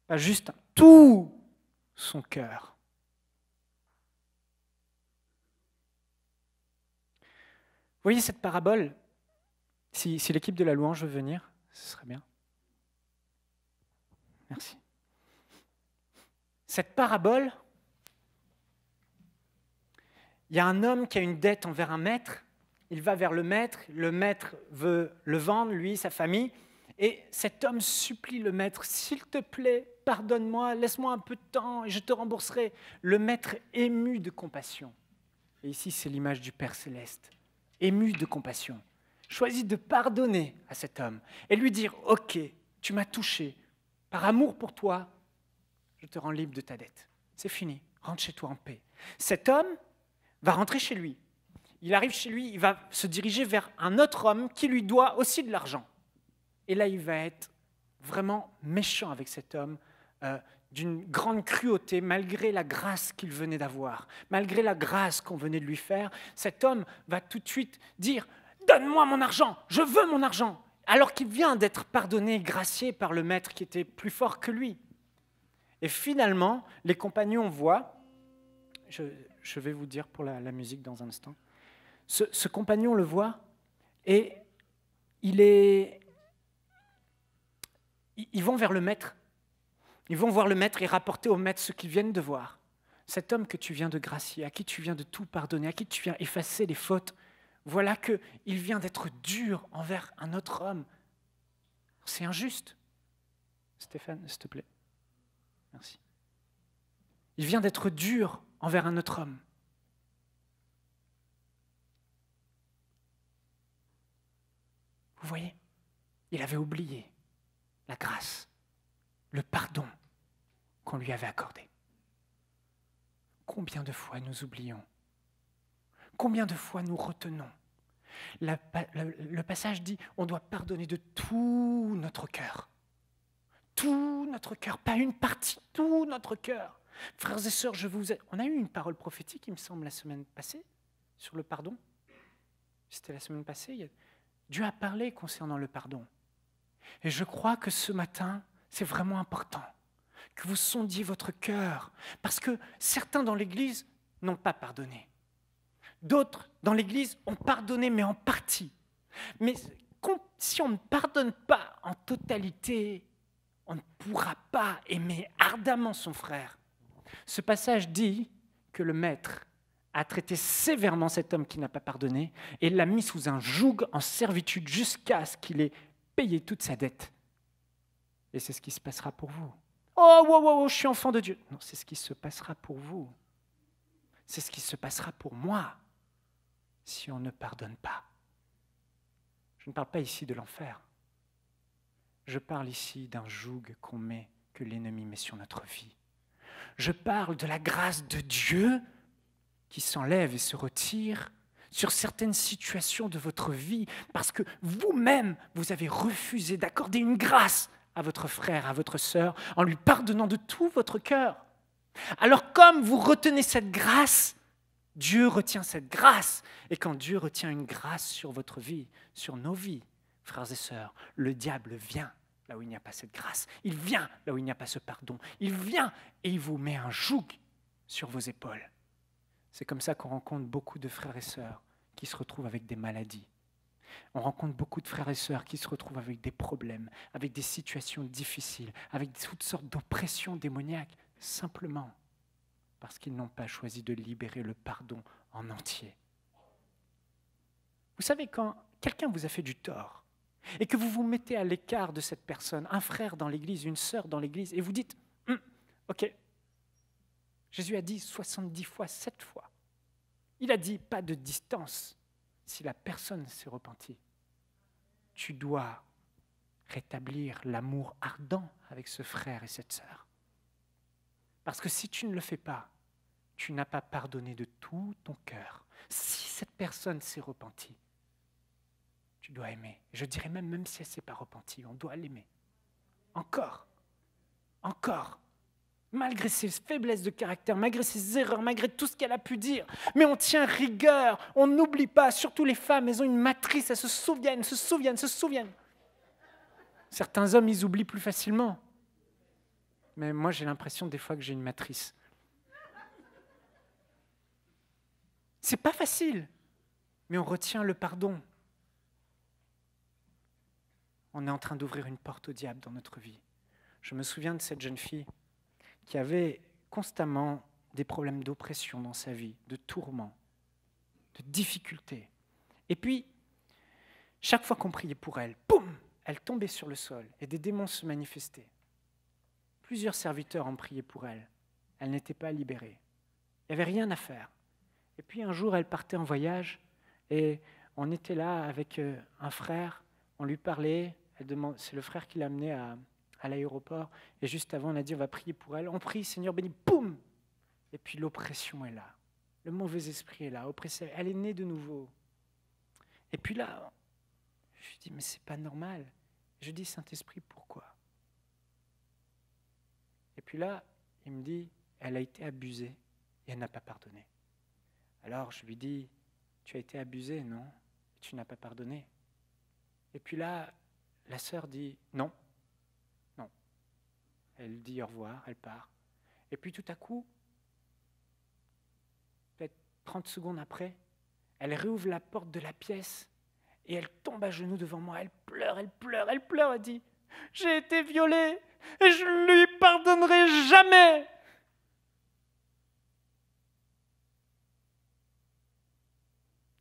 pas juste tout son cœur. Vous voyez cette parabole? Si l'équipe de la louange veut venir, ce serait bien. Merci. Cette parabole, il y a un homme qui a une dette envers un maître, il va vers le maître veut le vendre, lui, sa famille, et cet homme supplie le maître, « S'il te plaît, pardonne-moi, laisse-moi un peu de temps et je te rembourserai. » Le maître ému de compassion, et ici c'est l'image du Père Céleste, ému de compassion, choisit de pardonner à cet homme et lui dire « Ok, tu m'as touché, par amour pour toi, je te rends libre de ta dette. C'est fini, rentre chez toi en paix. » Cet homme va rentrer chez lui. Il arrive chez lui, il va se diriger vers un autre homme qui lui doit aussi de l'argent. Et là, il va être vraiment méchant avec cet homme, d'une grande cruauté, malgré la grâce qu'il venait d'avoir, malgré la grâce qu'on venait de lui faire. Cet homme va tout de suite dire « Donne-moi mon argent, je veux mon argent !» alors qu'il vient d'être pardonné, gracié par le maître qui était plus fort que lui. Et finalement, les compagnons voient je vais vous dire pour la musique dans un instant. Ce compagnon le voit et ils vont vers le maître. Ils vont voir le maître et rapporter au maître ce qu'ils viennent de voir. Cet homme que tu viens de gracier, à qui tu viens de tout pardonner, à qui tu viens effacer les fautes, voilà qu'il vient d'être dur envers un autre homme. C'est injuste. Stéphane, s'il te plaît. Merci. Il vient d'être dur envers un autre homme. Vous voyez, il avait oublié la grâce, le pardon qu'on lui avait accordé. Combien de fois nous oublions? Combien de fois nous retenons? Le passage dit, on doit pardonner de tout notre cœur. Tout notre cœur, pas une partie, tout notre cœur. Frères et sœurs, on a eu une parole prophétique, il me semble, la semaine passée, sur le pardon. C'était la semaine passée. Dieu a parlé concernant le pardon. Et je crois que ce matin, c'est vraiment important que vous sondiez votre cœur. Parce que certains dans l'Église n'ont pas pardonné. D'autres dans l'Église ont pardonné, mais en partie. Mais si on ne pardonne pas en totalité, on ne pourra pas aimer ardemment son frère. Ce passage dit que le maître a traité sévèrement cet homme qui n'a pas pardonné et l'a mis sous un joug en servitude jusqu'à ce qu'il ait payé toute sa dette. Et c'est ce qui se passera pour vous. Oh, wow, wow, je suis enfant de Dieu. Non, c'est ce qui se passera pour vous. C'est ce qui se passera pour moi si on ne pardonne pas. Je ne parle pas ici de l'enfer. Je parle ici d'un joug que l'ennemi met sur notre vie. Je parle de la grâce de Dieu qui s'enlève et se retire sur certaines situations de votre vie parce que vous-même, vous avez refusé d'accorder une grâce à votre frère, à votre sœur, en lui pardonnant de tout votre cœur. Alors comme vous retenez cette grâce, Dieu retient cette grâce. Et quand Dieu retient une grâce sur votre vie, sur nos vies, frères et sœurs, le diable vient là où il n'y a pas cette grâce. Il vient là où il n'y a pas ce pardon. Il vient et il vous met un joug sur vos épaules. C'est comme ça qu'on rencontre beaucoup de frères et sœurs qui se retrouvent avec des maladies. On rencontre beaucoup de frères et sœurs qui se retrouvent avec des problèmes, avec des situations difficiles, avec toutes sortes d'oppressions démoniaques, simplement parce qu'ils n'ont pas choisi de libérer le pardon en entier. Vous savez, quand quelqu'un vous a fait du tort et que vous vous mettez à l'écart de cette personne, un frère dans l'église, une sœur dans l'église, et vous dites « Ok, Jésus a dit 70 fois, 7 fois. Il a dit pas de distance si la personne s'est repentie. Tu dois rétablir l'amour ardent avec ce frère et cette sœur. Parce que si tu ne le fais pas, tu n'as pas pardonné de tout ton cœur. Si cette personne s'est repentie, tu dois aimer. Je dirais même si elle ne s'est pas repentie, on doit l'aimer. Encore. Malgré ses faiblesses de caractère, malgré ses erreurs, malgré tout ce qu'elle a pu dire. Mais on tient rigueur, on n'oublie pas, surtout les femmes, elles ont une matrice, elles se souviennent. Certains hommes, ils oublient plus facilement. Mais moi, j'ai l'impression des fois que j'ai une matrice. C'est pas facile, mais on retient le pardon. On est en train d'ouvrir une porte au diable dans notre vie. Je me souviens de cette jeune fille qui avait constamment des problèmes d'oppression dans sa vie, de tourments, de difficultés. Et puis, chaque fois qu'on priait pour elle, boum, elle tombait sur le sol et des démons se manifestaient. Plusieurs serviteurs ont prié pour elle. Elle n'était pas libérée. Il n'y avait rien à faire. Et puis un jour, elle partait en voyage et on était là avec un frère, on lui parlait, c'est le frère qui l'a amenée à l'aéroport, et juste avant, on a dit, on va prier pour elle. On prie, Seigneur béni, boum! Et puis l'oppression est là. Le mauvais esprit est là, oppressée. Elle est née de nouveau. Et puis là, je lui dis, mais c'est pas normal. Je dis, Saint-Esprit, pourquoi? Et puis là, il me dit, elle a été abusée et elle n'a pas pardonné. Alors je lui dis, tu as été abusée, non? Tu n'as pas pardonné. Et puis là, la sœur dit, non. Elle dit au revoir, elle part. Et puis tout à coup, 30 secondes après, elle réouvre la porte de la pièce et elle tombe à genoux devant moi. Elle pleure, elle dit « J'ai été violée et je ne lui pardonnerai jamais !»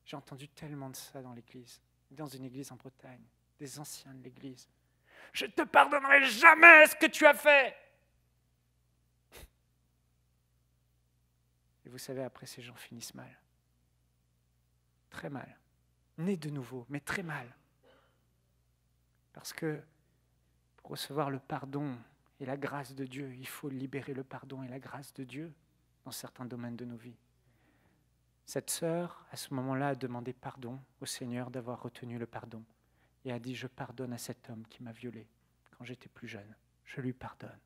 J'ai entendu tellement de ça dans l'église, dans une église en Bretagne, des anciens de l'église. « Je ne te pardonnerai jamais ce que tu as fait !» Et vous savez, après, ces gens finissent mal. Très mal. Nés de nouveau, mais très mal. Parce que pour recevoir le pardon et la grâce de Dieu, il faut libérer le pardon et la grâce de Dieu dans certains domaines de nos vies. Cette sœur, à ce moment-là, a demandé pardon au Seigneur d'avoir retenu le pardon et a dit « Je pardonne à cet homme qui m'a violée quand j'étais plus jeune. Je lui pardonne. »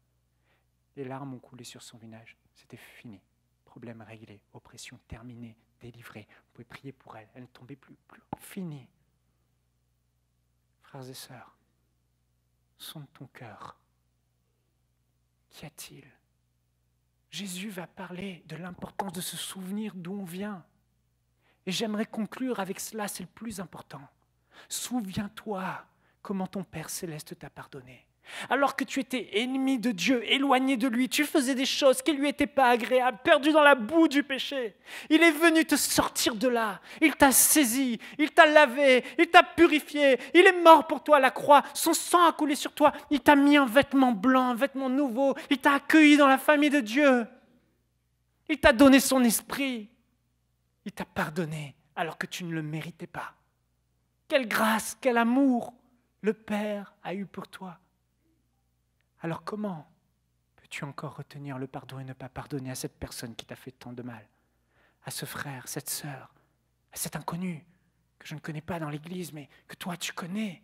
Les larmes ont coulé sur son visage. C'était fini. Problème réglé, oppression terminée, délivrée. Vous pouvez prier pour elle. Elle ne tombait plus. Fini. Frères et sœurs, sonde ton cœur. Qu'y a-t-il ? Jésus va parler de l'importance de se souvenir d'où on vient. Et j'aimerais conclure avec cela, c'est le plus important. Souviens-toi comment ton Père Céleste t'a pardonné. Alors que tu étais ennemi de Dieu, éloigné de lui, tu faisais des choses qui ne lui étaient pas agréables, perdu dans la boue du péché. Il est venu te sortir de là. Il t'a saisi, il t'a lavé, il t'a purifié. Il est mort pour toi à la croix. Son sang a coulé sur toi. Il t'a mis un vêtement blanc, un vêtement nouveau. Il t'a accueilli dans la famille de Dieu. Il t'a donné son esprit. Il t'a pardonné alors que tu ne le méritais pas. Quelle grâce, quel amour le Père a eu pour toi. Alors comment peux-tu encore retenir le pardon et ne pas pardonner à cette personne qui t'a fait tant de mal, à ce frère, cette sœur, à cet inconnu que je ne connais pas dans l'église, mais que toi tu connais,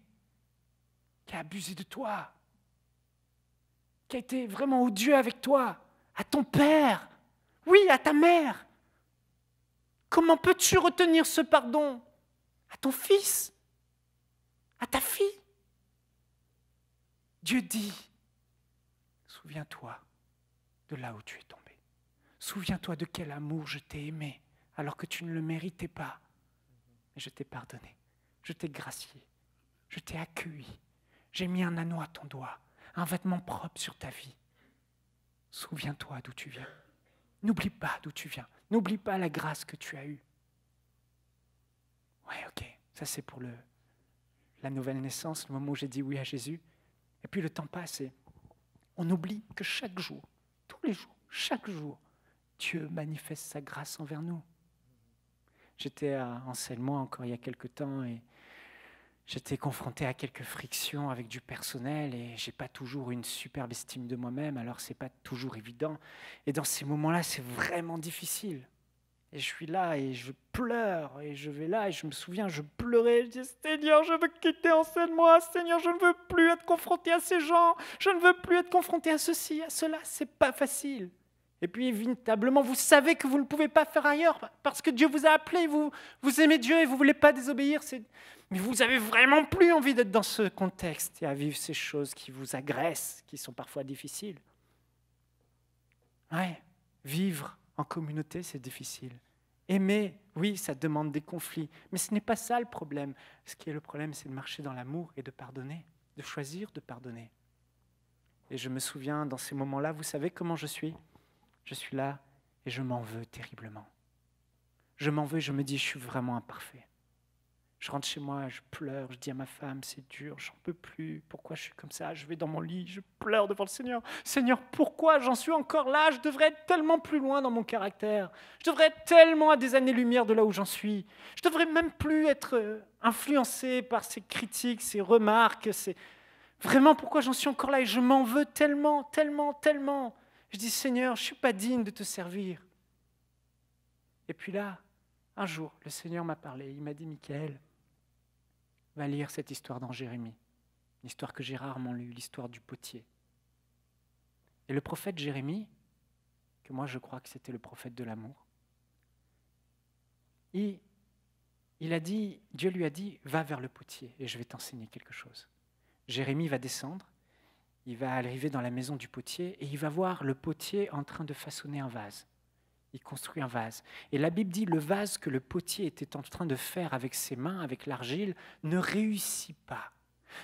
qui a abusé de toi, qui a été vraiment odieux avec toi, à ton père, oui, à ta mère. Comment peux-tu retenir ce pardon à ton fils, à ta fille? Dieu dit, souviens-toi de là où tu es tombé. Souviens-toi de quel amour je t'ai aimé alors que tu ne le méritais pas. Mais je t'ai pardonné, je t'ai gracié, je t'ai accueilli. J'ai mis un anneau à ton doigt, un vêtement propre sur ta vie. Souviens-toi d'où tu viens. N'oublie pas d'où tu viens. N'oublie pas la grâce que tu as eue. Ouais, ok, ça c'est pour la nouvelle naissance, le moment où j'ai dit oui à Jésus. Et puis le temps passe et on oublie que chaque jour, tous les jours, chaque jour, Dieu manifeste sa grâce envers nous. J'étais à Anselmo encore il y a quelque temps et j'étais confronté à quelques frictions avec du personnel et j'ai pas toujours une superbe estime de moi-même, alors c'est pas toujours évident. Et dans ces moments-là, c'est vraiment difficile. Et je suis là et je pleure et je vais là et je me souviens, je pleurais, je dis Seigneur, je veux quitter Anselmo, Seigneur, je ne veux plus être confronté à ces gens, je ne veux plus être confronté à ceci, à cela, c'est pas facile. Et puis évitablement, vous savez que vous ne pouvez pas faire ailleurs parce que Dieu vous a appelé, vous aimez Dieu et vous ne voulez pas désobéir. Mais vous avez vraiment plus envie d'être dans ce contexte et à vivre ces choses qui vous agressent, qui sont parfois difficiles. Ouais, vivre en communauté, c'est difficile. Aimer, oui, ça demande des conflits, mais ce n'est pas ça le problème. Ce qui est le problème, c'est de marcher dans l'amour et de pardonner, de choisir de pardonner. Et je me souviens, dans ces moments-là, vous savez comment je suis ? Je suis là et je m'en veux terriblement. Je m'en veux, je me dis, je suis vraiment imparfait. Je rentre chez moi, je pleure, je dis à ma femme, c'est dur, j'en peux plus, pourquoi je suis comme ça? Je vais dans mon lit, je pleure devant le Seigneur. Seigneur, pourquoi j'en suis encore là? Je devrais être tellement plus loin dans mon caractère. Je devrais être tellement à des années-lumière de là où j'en suis. Je devrais même plus être influencé par ces critiques, ces remarques. Vraiment, pourquoi j'en suis encore là? Et je m'en veux tellement, tellement, tellement. Je dis, Seigneur, je ne suis pas digne de te servir. Et puis là, un jour, le Seigneur m'a parlé. Il m'a dit, Michaël, va lire cette histoire dans Jérémie, une histoire que j'ai rarement lue, l'histoire du potier. Et le prophète Jérémie, que moi je crois que c'était le prophète de l'amour, il a dit, Dieu lui a dit, va vers le potier et je vais t'enseigner quelque chose. Jérémie va descendre, il va arriver dans la maison du potier et il va voir le potier en train de façonner un vase. il construit un vase. Et la Bible dit, le vase que le potier était en train de faire avec ses mains, avec l'argile, ne réussit pas.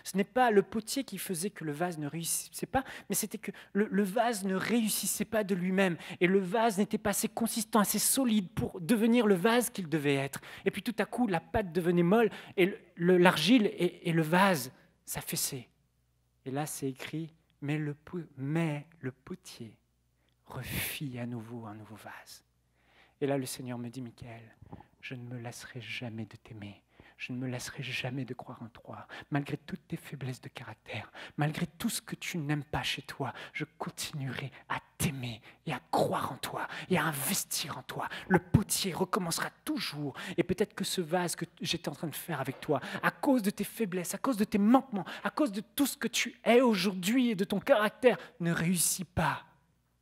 Ce n'est pas le potier qui faisait que le vase ne réussissait pas, mais c'était que le vase ne réussissait pas de lui-même. Et le vase n'était pas assez consistant, assez solide pour devenir le vase qu'il devait être. Et puis tout à coup, la pâte devenait molle et l'argile et le vase s'affaissaient. Et là, c'est écrit, mais le potier refit à nouveau un nouveau vase. Et là, le Seigneur me dit, Michaël, je ne me lasserai jamais de t'aimer. Je ne me lasserai jamais de croire en toi. Malgré toutes tes faiblesses de caractère, malgré tout ce que tu n'aimes pas chez toi, je continuerai à t'aimer et à croire en toi et à investir en toi. Le potier recommencera toujours. Et peut-être que ce vase que j'étais en train de faire avec toi, à cause de tes faiblesses, à cause de tes manquements, à cause de tout ce que tu es aujourd'hui et de ton caractère, ne réussit pas.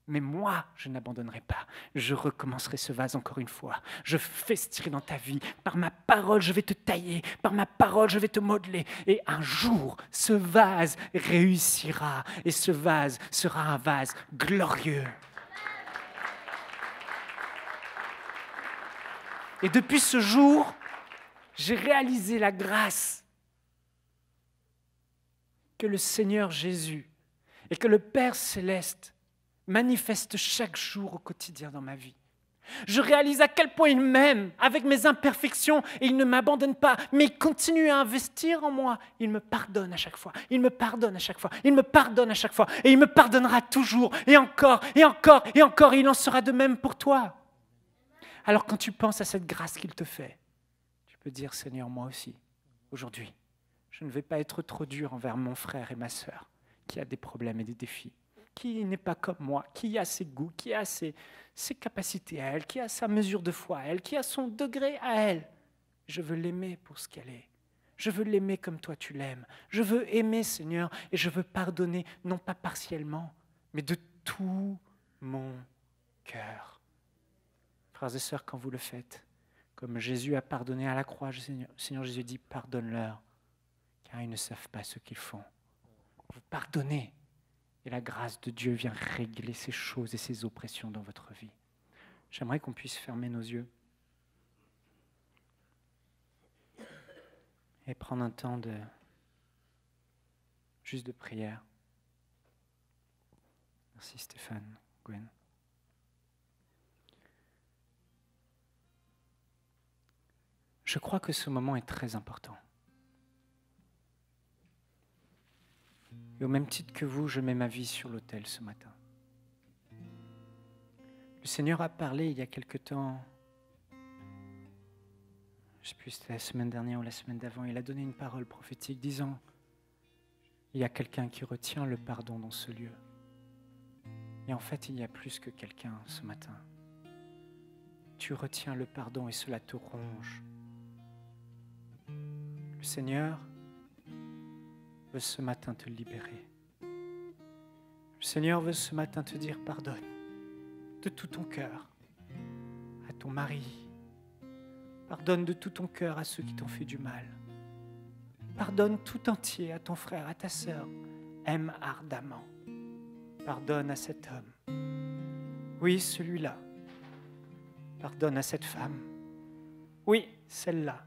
Mais moi, je n'abandonnerai pas. Je recommencerai ce vase encore une fois. Je festirai dans ta vie. Par ma parole, je vais te tailler. Par ma parole, je vais te modeler. Et un jour, ce vase réussira. Et ce vase sera un vase glorieux. Et depuis ce jour, j'ai réalisé la grâce que le Seigneur Jésus et que le Père Céleste manifeste chaque jour au quotidien dans ma vie. Je réalise à quel point il m'aime avec mes imperfections et il ne m'abandonne pas, mais il continue à investir en moi. Il me pardonne à chaque fois, il me pardonne à chaque fois, il me pardonne à chaque fois et il me pardonnera toujours et encore et encore et encore et il en sera de même pour toi. Alors quand tu penses à cette grâce qu'il te fait, tu peux dire Seigneur, moi aussi, aujourd'hui, je ne vais pas être trop dur envers mon frère et ma sœur qui a des problèmes et des défis, qui n'est pas comme moi, qui a ses goûts, qui a ses capacités à elle, qui a sa mesure de foi à elle, qui a son degré à elle. Je veux l'aimer pour ce qu'elle est. Je veux l'aimer comme toi tu l'aimes. Je veux aimer, Seigneur, et je veux pardonner, non pas partiellement, mais de tout mon cœur. Frères et sœurs, quand vous le faites, comme Jésus a pardonné à la croix, Seigneur Jésus dit, pardonne-leur, car ils ne savent pas ce qu'ils font. Vous pardonnez. Et la grâce de Dieu vient régler ces choses et ces oppressions dans votre vie. J'aimerais qu'on puisse fermer nos yeux et prendre un temps juste de prière. Merci Stéphane, Gwen. Je crois que ce moment est très important. Et au même titre que vous, je mets ma vie sur l'autel ce matin. Le Seigneur a parlé il y a quelque temps, je ne sais plus si c'était la semaine dernière ou la semaine d'avant, il a donné une parole prophétique disant, il y a quelqu'un qui retient le pardon dans ce lieu. Et en fait, il y a plus que quelqu'un ce matin. Tu retiens le pardon et cela te ronge. Le Seigneur veut ce matin te libérer. Le Seigneur veut ce matin te dire pardonne de tout ton cœur à ton mari. Pardonne de tout ton cœur à ceux qui t'ont fait du mal. Pardonne tout entier à ton frère, à ta sœur. Aime ardemment. Pardonne à cet homme. Oui, celui-là. Pardonne à cette femme. Oui, celle-là.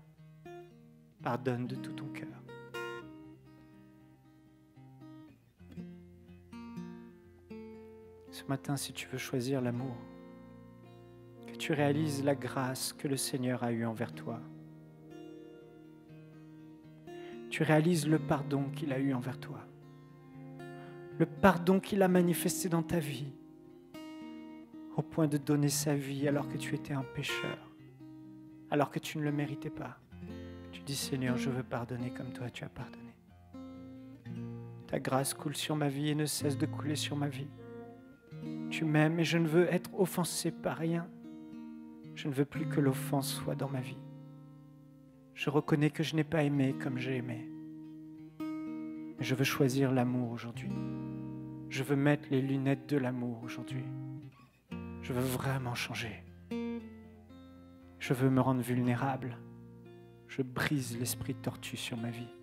Pardonne de tout ton cœur. Ce matin, si tu veux choisir l'amour, que tu réalises la grâce que le Seigneur a eue envers toi. Tu réalises le pardon qu'il a eu envers toi. Le pardon qu'il a manifesté dans ta vie, au point de donner sa vie alors que tu étais un pécheur, alors que tu ne le méritais pas. Tu dis, Seigneur, je veux pardonner comme toi tu as pardonné. Ta grâce coule sur ma vie et ne cesse de couler sur ma vie. Tu m'aimes et je ne veux être offensé par rien. Je ne veux plus que l'offense soit dans ma vie. Je reconnais que je n'ai pas aimé comme j'ai aimé. Mais je veux choisir l'amour aujourd'hui. Je veux mettre les lunettes de l'amour aujourd'hui. Je veux vraiment changer. Je veux me rendre vulnérable. Je brise l'esprit tortu sur ma vie.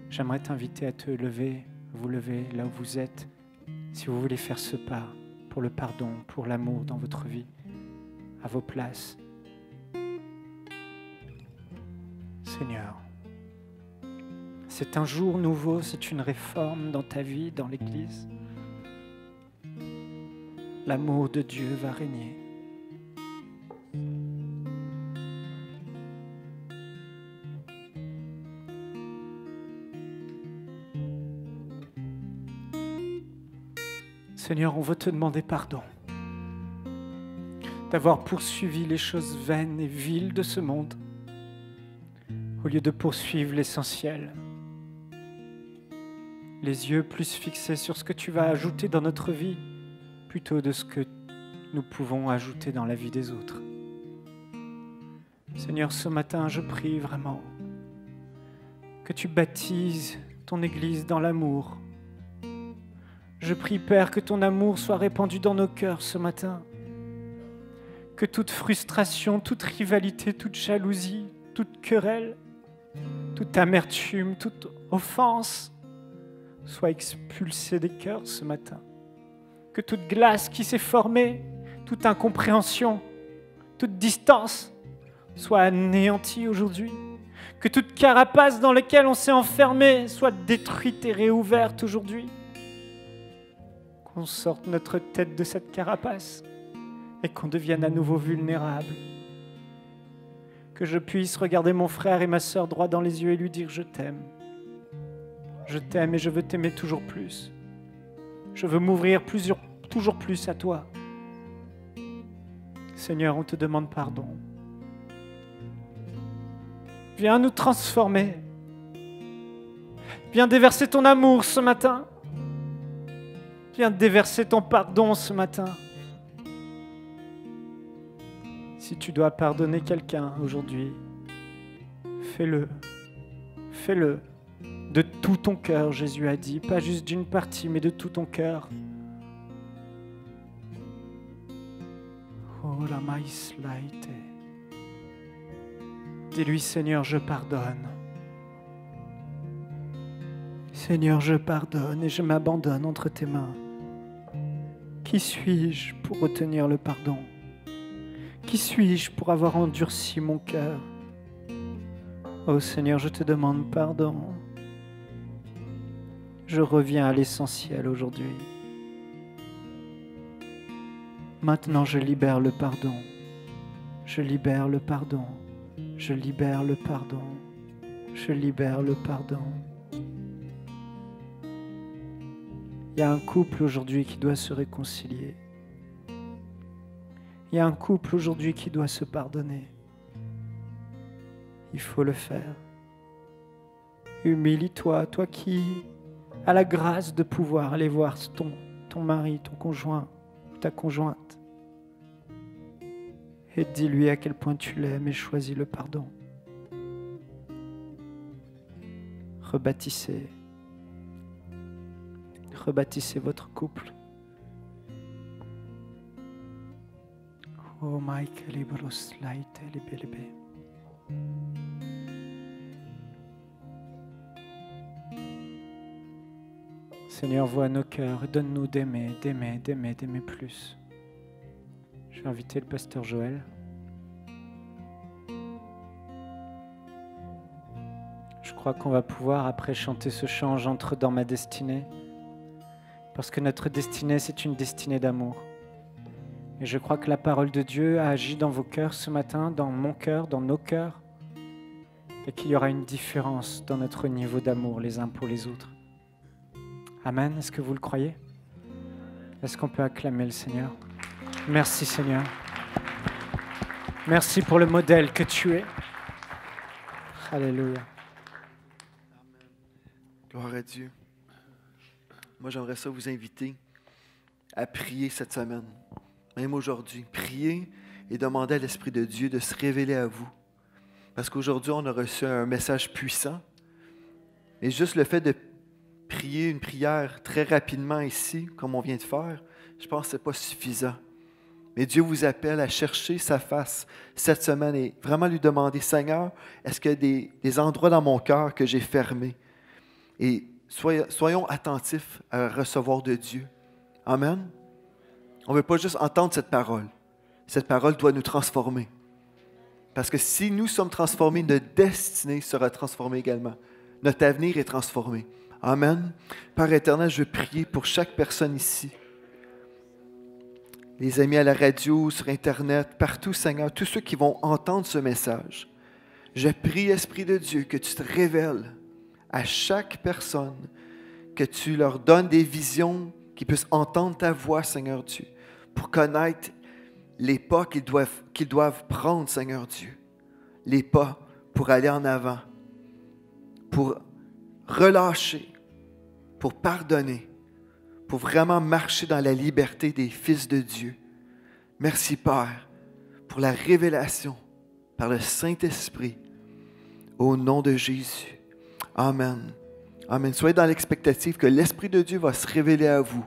J'aimerais t'inviter à te lever, vous lever là où vous êtes Si vous voulez faire ce pas pour le pardon, pour l'amour dans votre vie, à vos places, Seigneur, c'est un jour nouveau, c'est une réforme dans ta vie, dans l'Église. L'amour de Dieu va régner. Seigneur, on veut te demander pardon d'avoir poursuivi les choses vaines et viles de ce monde au lieu de poursuivre l'essentiel. Les yeux plus fixés sur ce que tu vas ajouter dans notre vie plutôt de ce que nous pouvons ajouter dans la vie des autres. Seigneur, ce matin, je prie vraiment que tu baptises ton Église dans l'amour. Je prie, Père, que ton amour soit répandu dans nos cœurs ce matin. Que toute frustration, toute rivalité, toute jalousie, toute querelle, toute amertume, toute offense soit expulsée des cœurs ce matin. Que toute glace qui s'est formée, toute incompréhension, toute distance soit anéantie aujourd'hui. Que toute carapace dans laquelle on s'est enfermé soit détruite et réouverte aujourd'hui. Qu'on sorte notre tête de cette carapace et qu'on devienne à nouveau vulnérable. Que je puisse regarder mon frère et ma sœur droit dans les yeux et lui dire « Je t'aime. Je t'aime et je veux t'aimer toujours plus. Je veux m'ouvrir toujours plus à toi. » Seigneur, on te demande pardon. Viens nous transformer. Viens déverser ton amour ce matin. Viens déverser ton pardon ce matin. Si tu dois pardonner quelqu'un aujourd'hui, fais-le. Fais-le. De tout ton cœur, Jésus a dit. Pas juste d'une partie, mais de tout ton cœur. Oh la maïslaïte. Dis-lui, Seigneur, je pardonne. Seigneur, je pardonne et je m'abandonne entre tes mains. Qui suis-je pour retenir le pardon? Qui suis-je pour avoir endurci mon cœur? Oh Seigneur, je te demande pardon. Je reviens à l'essentiel aujourd'hui. Maintenant, je libère le pardon. Je libère le pardon. Je libère le pardon. Je libère le pardon. Il y a un couple aujourd'hui qui doit se réconcilier. Il y a un couple aujourd'hui qui doit se pardonner. Il faut le faire. Humilie-toi, toi qui as la grâce de pouvoir aller voir ton mari, ton conjoint, ta conjointe. Et dis-lui à quel point tu l'aimes et choisis le pardon. Rebâtissez. Rebâtissez votre couple. Oh Michael Ibros Light Libelebe. Seigneur, vois nos cœurs et donne-nous d'aimer, d'aimer, d'aimer, d'aimer plus. Je vais inviter le pasteur Joël. Je crois qu'on va pouvoir après chanter ce chant « J'entre dans ma destinée ». Parce que notre destinée, c'est une destinée d'amour. Et je crois que la parole de Dieu a agi dans vos cœurs ce matin, dans mon cœur, dans nos cœurs, et qu'il y aura une différence dans notre niveau d'amour les uns pour les autres. Amen. Est-ce que vous le croyez? Est-ce qu'on peut acclamer le Seigneur? Merci Seigneur. Merci pour le modèle que tu es. Alléluia. Gloire à Dieu. Moi, j'aimerais ça vous inviter à prier cette semaine, même aujourd'hui. Prier et demander à l'Esprit de Dieu de se révéler à vous. Parce qu'aujourd'hui, on a reçu un message puissant. Et juste le fait de prier une prière très rapidement ici, comme on vient de faire, je pense que ce n'est pas suffisant. Mais Dieu vous appelle à chercher sa face cette semaine et vraiment lui demander, Seigneur, est-ce qu'il y a des endroits dans mon cœur que j'ai fermés? Et soyons attentifs à recevoir de Dieu. Amen. On ne veut pas juste entendre cette parole. Cette parole doit nous transformer. Parce que si nous sommes transformés, notre destinée sera transformée également. Notre avenir est transformé. Amen. Père éternel, je veux prier pour chaque personne ici. Les amis à la radio, sur Internet, partout, Seigneur, tous ceux qui vont entendre ce message. Je prie, Esprit de Dieu, que tu te révèles à chaque personne, que tu leur donnes des visions, qu'ils puissent entendre ta voix, Seigneur Dieu, pour connaître les pas qu'ils doivent prendre, Seigneur Dieu. Les pas pour aller en avant, pour relâcher, pour pardonner, pour vraiment marcher dans la liberté des fils de Dieu. Merci, Père, pour la révélation par le Saint-Esprit, au nom de Jésus. Amen. Amen. Soyez dans l'expectative que l'Esprit de Dieu va se révéler à vous